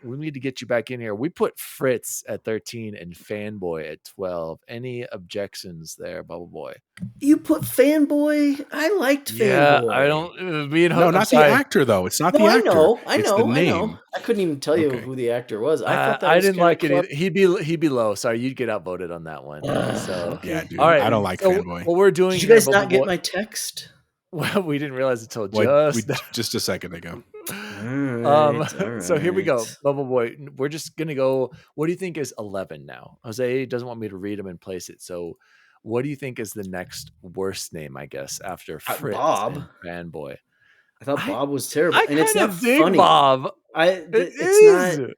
We need to get you back in here. We put Fritz at 13 and Fanboy at 12. Any objections there, Bubble Boy? You put Fanboy? I liked Fanboy. Yeah, I don't. No, not the actor though. It's not the actor. I know. The name. I couldn't even tell you who the actor was. I thought that I was didn't like it. Either. He'd be low. Sorry, you'd get outvoted on that one. Okay. Yeah, dude. All right. I don't like Fanboy. What we're doing? Did you guys not get my text? Well, we didn't realize it until just a second ago. All right. So here we go, Bubble Boy. We're just gonna go. What do you think is 11 now? Jose doesn't want me to read them and place it. So, what do you think is the next worst name? I guess after Fritz Bob and Fanboy. I thought Bob was terrible, and it's not funny. Bob. It's not.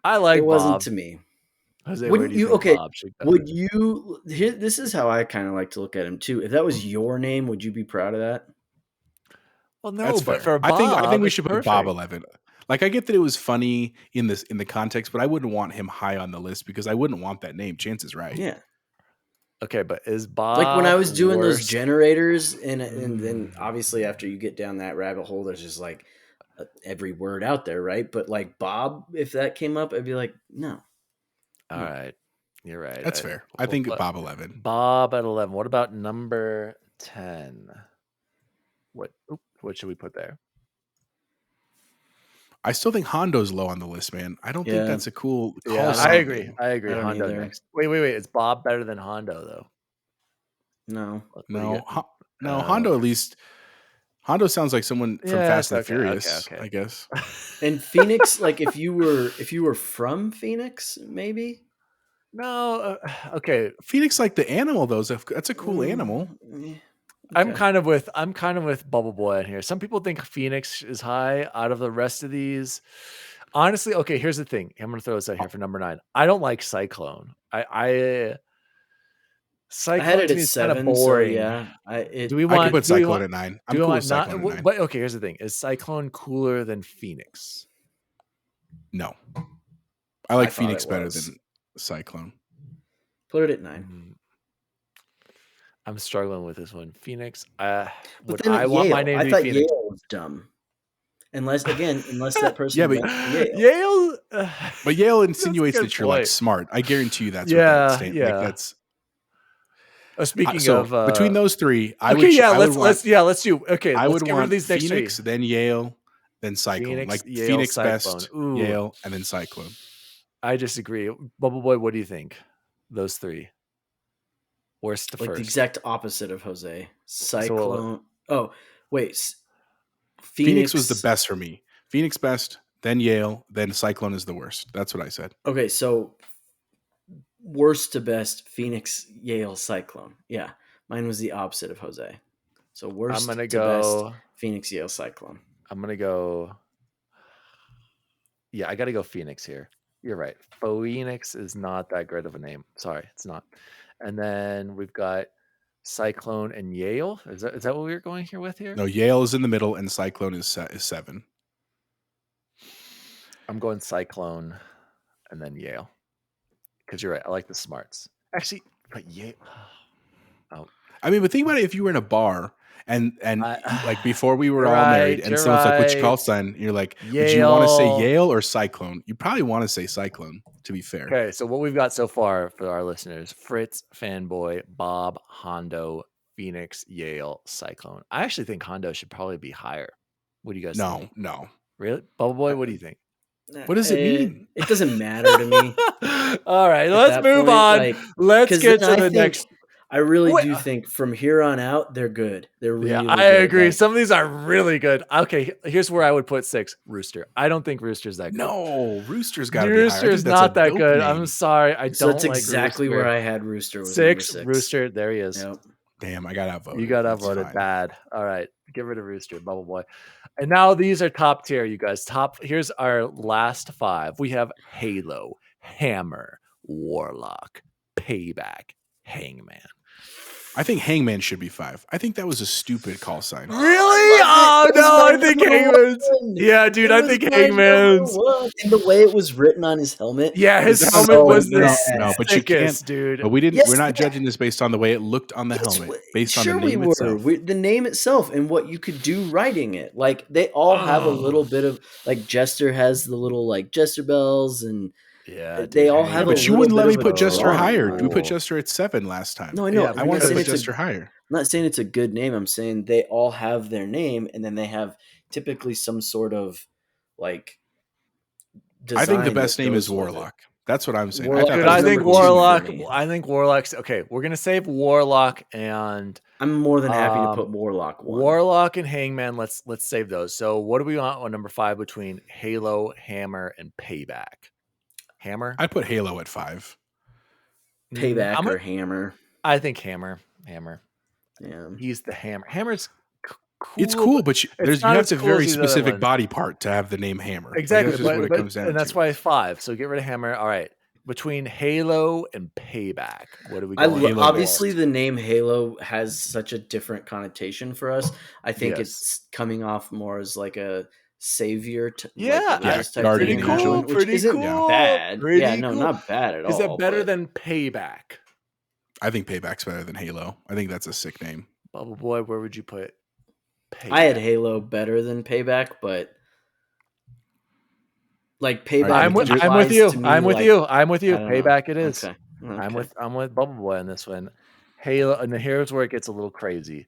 I like. It wasn't Bob. to me. Jose, Would you? Okay. Bob should go? Would you? This is how I kind of like to look at him too. If that was your name, would you be proud of that? Well, no, That's but fair. for Bob, I think we should put perfect. Bob 11. Like I get that it was funny in the context, but I wouldn't want him high on the list because I wouldn't want that name. Chances right. Yeah. Okay, but is Bob Like when I was doing worse? those generators, and then obviously after you get down that rabbit hole, there's just like every word out there, right? But like Bob, if that came up, I'd be like, no. All right, you're right. That's fair. I think Bob 11. Bob at 11. What about number 10? What should we put there? I still think Hondo's low on the list, man. I don't think that's a cool call Yeah, sign. I agree. name. I agree. I don't Hondo either. next. Wait. Is Bob better than Hondo though? No. What do you get? Hondo at least. Hondo sounds like someone from Fast and okay, Furious, okay. I guess. And Phoenix, like if you were from Phoenix, maybe. No, okay. Phoenix, like the animal, though, that's a cool animal. Yeah. I'm kind of with Bubble Boy on here. Some people think Phoenix is high out of the rest of these. Honestly, okay, here's the thing. I'm gonna throw this out here for number 9. I don't like Cyclone. Cyclone had it to at me is kind 7, of boring. so yeah. I could put Cyclone at 9. I'm cool with Cyclone at 9. But okay, here's the thing. Is Cyclone cooler than Phoenix? No. I like thought Phoenix it better was. than Cyclone. Put it at 9. I'm struggling with this one. Phoenix. But Would then I want my Yale. name I to be thought Phoenix? Yale was dumb. Unless that person Yeah, but went to Yale. Yale. But Yale That's a insinuates good that you're like point. smart. I guarantee you that's Yeah, what that stands. yeah. Like that's Speaking so of between those three, I okay, would. yeah, I would let's do. Okay, I let's would get rid want of these next Phoenix, three. then Yale, then Cyclone. Phoenix, Like Yale, Phoenix Cyclone. best, Ooh. Yale, and then Cyclone. I disagree. Bubble Boy, what do you think? Those three. Worst to Like first. the exact opposite of Jose. Cyclone. Phoenix was the best for me. Phoenix best, then Yale, then Cyclone is the worst. That's what I said. Okay, so worst to best, Phoenix, Yale, Cyclone. Yeah, mine was the opposite of Jose. So worst to best, Phoenix, Yale, Cyclone. I'm gonna go. Yeah, I gotta go Phoenix here. You're right. Phoenix is not that great of a name. Sorry, it's not. And then we've got Cyclone and Yale. Is that what we were going here with here? No, Yale is in the middle, and Cyclone is 7. I'm going Cyclone and then Yale. Because you're right. I like the smarts. Actually, but Yale. Oh. I mean, but think about it. If you were in a bar and like before we were all married, and someone's like, "Which call sign?" You're like, Yale. "Would you want to say Yale or Cyclone?" You probably want to say Cyclone. To be fair. Okay, so what we've got so far for our listeners: Fritz, Fanboy, Bob, Hondo, Phoenix, Yale, Cyclone. I actually think Hondo should probably be higher. What do you guys think? No. Really? Bubble Boy, what do you think? What does it mean? It doesn't matter to me. All right, let's move on. Let's get to the next. I really do think from here on out, they're good. They're really good. I agree. Like, some of these are really good. Okay, here's where I would put 6. Rooster. I don't think Rooster's that good. No, Rooster's got to be higher. Rooster's not that good. Name. I'm sorry. I don't that's like exactly Rooster. where I had Rooster. Was 6. Rooster. There he is. Yep. Damn, I got outvoted. You got outvoted bad. All right, get rid of Rooster, Bubble Boy. And now these are top tier, you guys. Here's our last 5. We have Halo, Hammer, Warlock, Payback, Hangman. I think Hangman should be 5. I think that was a stupid call sign. Really? Oh no, I think Hangman's. Yeah, dude, I think Hangman's. And the way it was written on his helmet. Yeah, his helmet was no, but you can't, dude. But we didn't. We're not judging this based on the way it looked on the helmet. Based on the name itself. The name itself and what you could do writing it. Like they all have a little bit of like Jester has the little like Jester bells and. Yeah, they all have. But you wouldn't let me put Jester higher. We put Jester at 7 last time. No, I know. I want to put Jester higher. I'm not saying it's a good name. I'm saying they all have their name, and then they have typically some sort of like. I think the best name is Warlock. That's what I'm saying. I think Warlock. I think Warlock's okay. We're gonna save Warlock, and I'm more than happy to put Warlock 1. Warlock and Hangman. Let's save those. So what do we want on number 5 between Halo, Hammer, and Payback? Hammer? I'd put Halo at 5. Payback or Hammer? I think Hammer. Hammer. Yeah. He's the Hammer. Hammer's cool. It's cool, but you have to very specific body part to have the name Hammer. Exactly. That's what it comes down and that's why 5. So get rid of Hammer. All right. Between Halo and Payback, what do we go obviously, the name Halo has such a different connotation for us. I think it's coming off more as like a savior pretty cool, which isn't bad. Not bad at all. Is that better than Payback? I think Payback's better than Halo. I think that's a sick name. Bubble Boy, where would you put Payback? I had Halo better than Payback, but like Payback. I'm with you. I'm with you. Payback it is. Okay. I'm with Bubble Boy on this one. Halo, and here's where it gets a little crazy.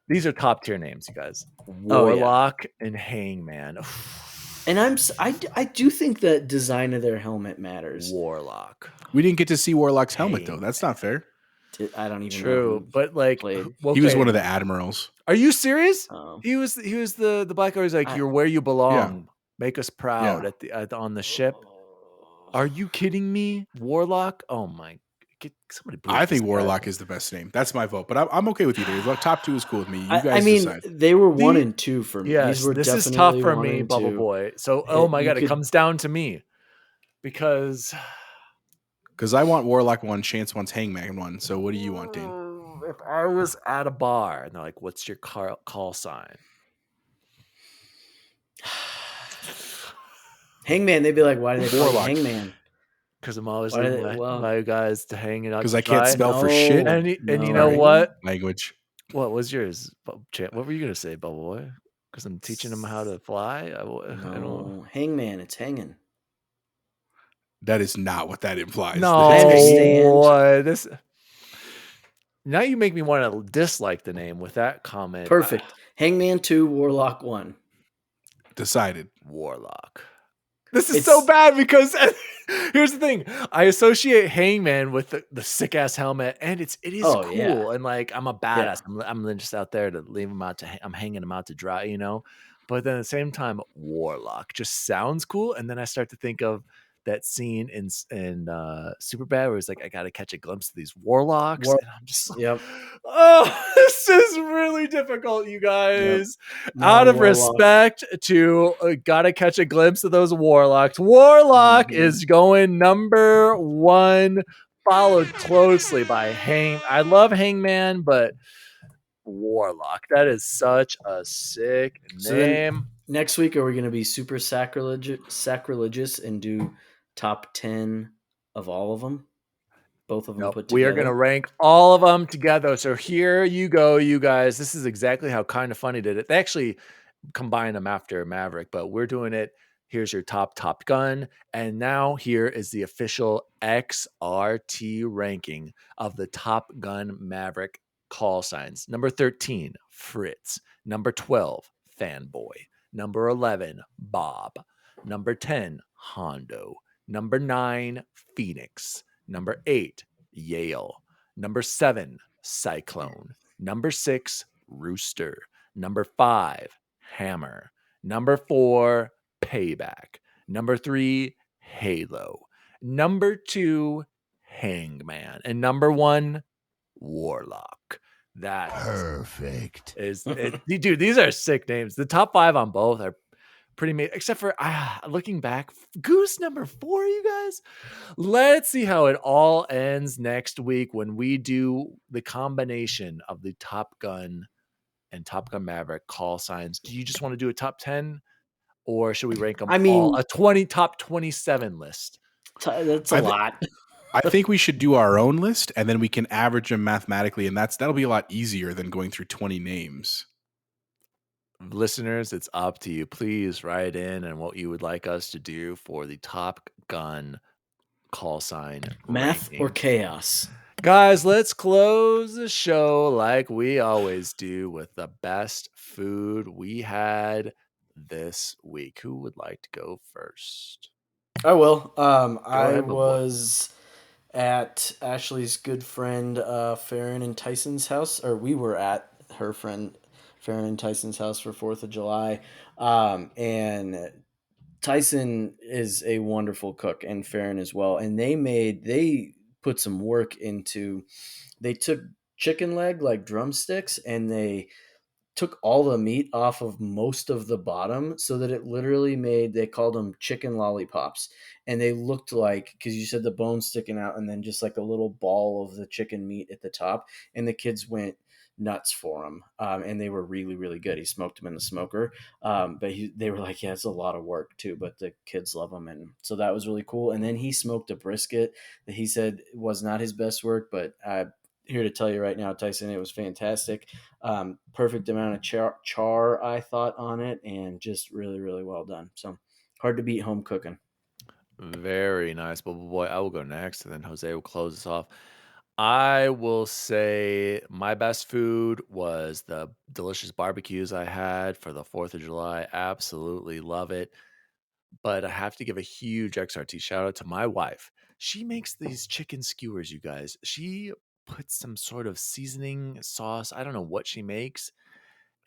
These are top tier names, you guys. Oh, yeah. Warlock and Hangman. And I do think that design of their helmet matters. Warlock. We didn't get to see Warlock's helmet though. That's not fair. I don't even know. True, but like, played. okay. He was one of the admirals. Are you serious? Oh. He was the black guy who's like, you're where you belong. Make us proud on the ship. Are you kidding me? Warlock? Oh my! Somebody. I think Warlock is the best name. That's my vote, but I'm okay with either. Top 2 is cool with me. You guys I mean, decide. they were 1 and 2 for me. Yes, These were this is definitely tough for 1 me, and Bubble 2. Boy. So, oh my god, it comes down to me because I want Warlock 1, Chance wants Hangman 1. So what do you want, Dane? If I was at a bar and they're like, "What's your call sign?" Hangman, they'd be like, "Why do they call you Hangman?" Because I'm always my guys to hanging out. Because I can't spell for shit. And you know what? Language. What was yours? What were you gonna say, Bubble Boy? Because I'm teaching them how to fly. I don't... Hangman, it's hanging. That is not what that implies. No, I understand. This. Now you make me want to dislike the name with that comment. Perfect. Hangman 2, Warlock 1. Decided. Warlock. This is so bad because here's the thing. I associate Hangman with the sick ass helmet, and it is cool. Yeah. And like, I'm a badass. Yeah. I'm just out there to leave him out I'm hanging him out to dry, you know? But then at the same time, Warlock just sounds cool. And then I start to think of that scene in Superbad where it's like, I got to catch a glimpse of these Warlocks. And I'm just like, oh, this is really difficult, you guys. Yep. Out of respect to got to catch a glimpse of those Warlocks. Warlock is going number 1, followed closely by I love Hangman, but Warlock. That is such a sick name. Next week, are we going to be super sacrilegious and do top 10 of all of them? Both of them put together? We are going to rank all of them together. So here you go, you guys. This is exactly how Kind of Funny did it. They actually combined them after Maverick, but we're doing it. Here's your Top Gun. And now here is the official XRT ranking of the Top Gun Maverick call signs. Number 13, Fritz. Number 12, Fanboy. Number 11, Bob. Number 10, Hondo. Number 9, Phoenix. Number 8, Yale. Number 7, Cyclone. Number 6, Rooster. Number 5, Hammer. Number 4, Payback. Number 3, Halo. Number 2, Hangman. And number 1, Warlock. That perfect. Dude, these are sick names. The top 5 on both are pretty amazing, except for looking back, Goose number 4, you guys. Let's see how it all ends next week when we do the combination of the Top Gun and Top Gun Maverick call signs. Do you just want to do a top 10, or should we rank them all? A top 27 list. That's a lot. I think we should do our own list, and then we can average them mathematically, and that'll be a lot easier than going through 20 names. Listeners, it's up to you. Please write in and what you would like us to do for the Top Gun call sign math ranking. Or chaos. Guys, let's close the show like we always do with the best food we had this week. Who would like to go first? I will. I was at Ashley's good friend Farron and Tyson's house, or we were at her friend Farron and Tyson's house for 4th of July. And Tyson is a wonderful cook, and Farron as well. And they put some work into, they took chicken leg, like drumsticks, and they took all the meat off of most of the bottom so that it literally they called them chicken lollipops. And they looked like, because you said the bone sticking out and then just like a little ball of the chicken meat at the top. And the kids went nuts for them. And they were really, really good. He smoked them in the smoker. But they were like, yeah, it's a lot of work too, but the kids love them. And so that was really cool. And then he smoked a brisket that he said was not his best work, but here to tell you right now, Tyson, it was fantastic. Perfect amount of char, I thought, on it, and just really, really well done. So hard to beat home cooking. Very nice, Bubble Boy. I will go next, and then Jose will close us off. I will say my best food was the delicious barbecues I had for the 4th of July. Absolutely love it. But I have to give a huge XRT shout out to my wife. She makes these chicken skewers, you guys. She puts some sort of seasoning sauce. I don't know what she makes.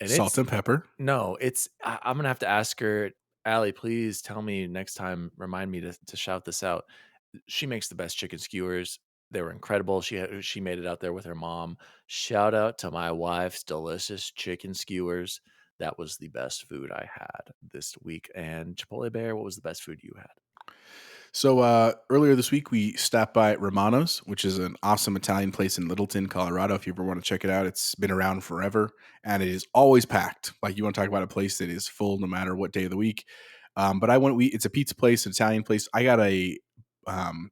And Salt it's and pepper. no, I'm gonna have to ask her, Allie, please tell me next time, remind me to shout this out. She makes the best chicken skewers. They were incredible. She made it out there with her mom. Shout out to my wife's delicious chicken skewers. That was the best food I had this week. And Chipotle Bear, what was the best food you had? So earlier this week, we stopped by Romano's, which is an awesome Italian place in Littleton, Colorado. If you ever want to check it out, it's been around forever and it is always packed. Like, you want to talk about a place that is full no matter what day of the week. But it's a pizza place, an Italian place. I got a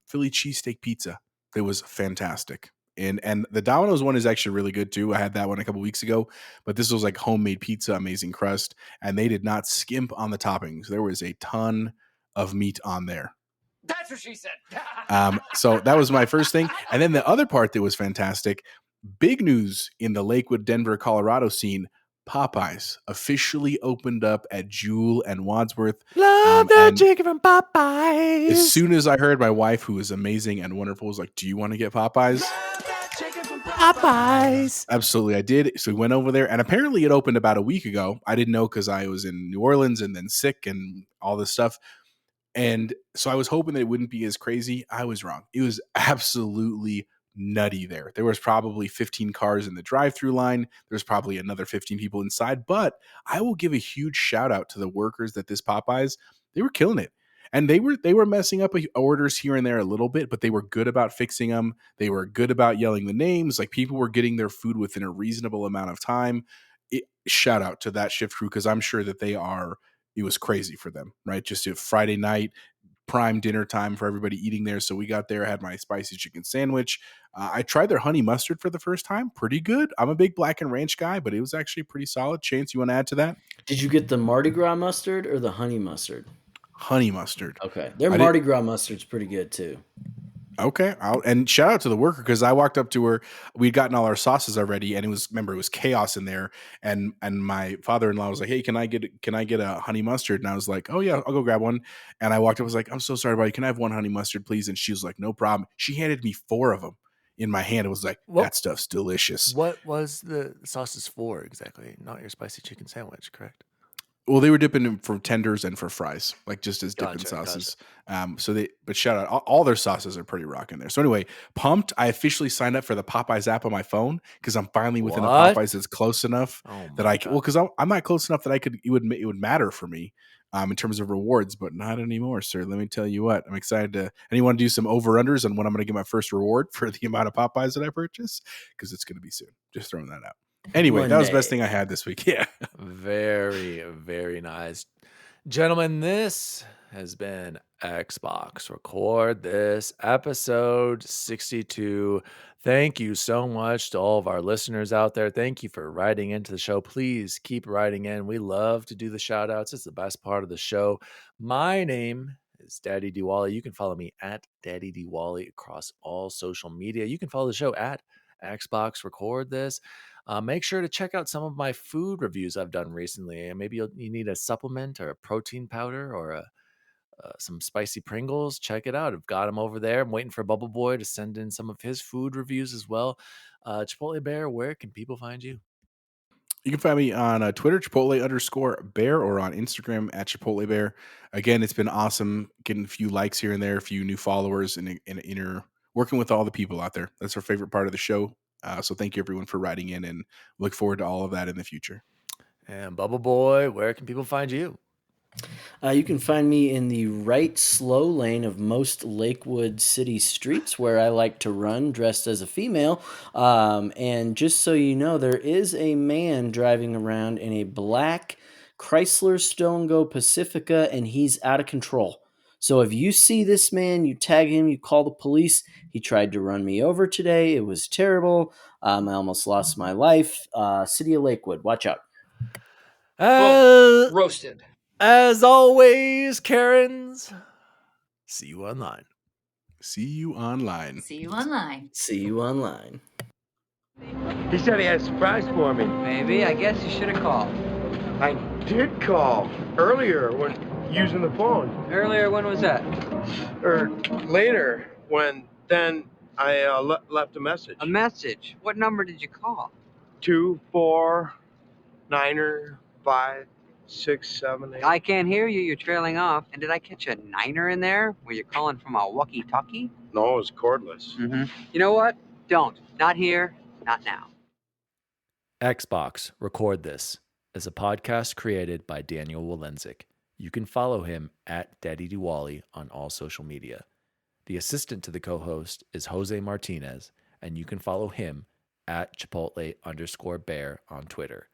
Philly cheesesteak pizza. It was fantastic. And the Domino's one is actually really good too. I had that one a couple weeks ago, but this was like homemade pizza, amazing crust, and they did not skimp on the toppings. There was a ton of meat on there. That's what she said. So that was my first thing. And then the other part that was fantastic, big news in the Lakewood, Denver, Colorado scene, Popeyes officially opened up at Jewel and Wadsworth. Love the chicken from Popeyes. As soon as I heard, my wife, who is amazing and wonderful, was like, do you want to get Popeyes? Popeyes. Absolutely, I did. So we went over there, and apparently it opened about a week ago. I didn't know because I was in New Orleans and then sick and all this stuff. And so I was hoping that it wouldn't be as crazy. I was wrong. It was absolutely nutty there. There was probably 15 cars in the drive-through line. There's probably another 15 people inside. But I will give a huge shout out to the workers at this Popeyes. They were killing it. And they were messing up orders here and there a little bit, but they were good about fixing them. They were good about yelling the names. Like, people were getting their food within a reasonable amount of time. Shout out to that shift crew, because I'm sure that it was crazy for them, right? Just a Friday night, prime dinner time for everybody eating there. So we got there, I had my spicy chicken sandwich. I tried their honey mustard for the first time. Pretty good. I'm a big black and ranch guy, but it was actually pretty solid. Chance, you want to add to that? Did you get the Mardi Gras mustard or the honey mustard? Honey mustard. Okay. Their Mardi Gras mustard's pretty good too. Okay. And shout out to the worker, because I walked up to her. We'd gotten all our sauces already, and it was chaos in there. And my father-in-law was like, hey, can I get a honey mustard? And I was like, oh yeah, I'll go grab one. And I walked up, I was like, I'm so sorry, buddy. Can I have one honey mustard, please? And she was like, no problem. She handed me 4 of them in my hand. It was like, that stuff's delicious. What was the sauces for exactly? Not your spicy chicken sandwich, correct? Well, they were dipping them for tenders and for fries, like just as dipping sauces. Gotcha. But shout out, all their sauces are pretty rocking there. So anyway, pumped. I officially signed up for the Popeyes app on my phone, because I'm finally within a Popeyes that's close enough that I can. Well, because I'm not close enough that I could. It would matter for me in terms of rewards, but not anymore, sir. Let me tell you what. I'm excited to. Anyone do some over unders on when I'm going to get my first reward for the amount of Popeyes that I purchase, because it's going to be soon. Just throwing that out. Anyway, that was the best thing I had this week. Yeah. Very, very nice. Gentlemen, this has been Xbox Record This, episode 62. Thank you so much to all of our listeners out there. Thank you for writing into the show. Please keep writing in. We love to do the shout outs. It's the best part of the show. My name is Daddy D. Wally. You can follow me at Daddy D. Wally across all social media. You can follow the show at Xbox Record This. Make sure to check out some of my food reviews I've done recently. Maybe you need a supplement or a protein powder or some spicy Pringles. Check it out. I've got them over there. I'm waiting for Bubble Boy to send in some of his food reviews as well. Chipotle Bear, where can people find you? You can find me on Twitter, Chipotle_Bear, or on Instagram at Chipotle Bear. Again, it's been awesome getting a few likes here and there, a few new followers, and working with all the people out there. That's our favorite part of the show. So thank you, everyone, for writing in, and look forward to all of that in the future. And Bubble Boy, where can people find you? You can find me in the right slow lane of most Lakewood city streets, where I like to run dressed as a female. And just so you know, there is a man driving around in a black Chrysler Stone Go Pacifica, and he's out of control. So if you see this man, you tag him, you call the police. He tried to run me over today. It was terrible. I almost lost my life. City of Lakewood, watch out. Roasted. As always, Karens, see you online. See you online. See you online. See you online. He said he had a surprise for me. Maybe. I guess you should have called. I did call earlier when using the phone. Earlier, when was that? Or later when then I left a message. A message? What number did you call? 2, 4, 9, 5, 6, 7, 8. I can't hear you. You're trailing off. And did I catch a niner in there? Were you calling from a walkie-talkie? No, it was cordless. Mm-hmm. You know what? Don't. Not here. Not now. Xbox Record This is a podcast created by Daniel Walenzik. You can follow him at Daddy Diwali on all social media. The assistant to the co-host is Jose Martinez, and you can follow him at Chipotle_bear on Twitter.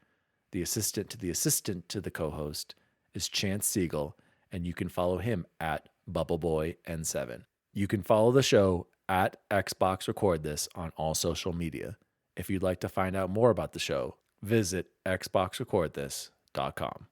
The assistant to the co-host is Chance Siegel, and you can follow him at BubbleBoyN7. You can follow the show at Xbox Record This on all social media. If you'd like to find out more about the show, visit xboxrecordthis.com.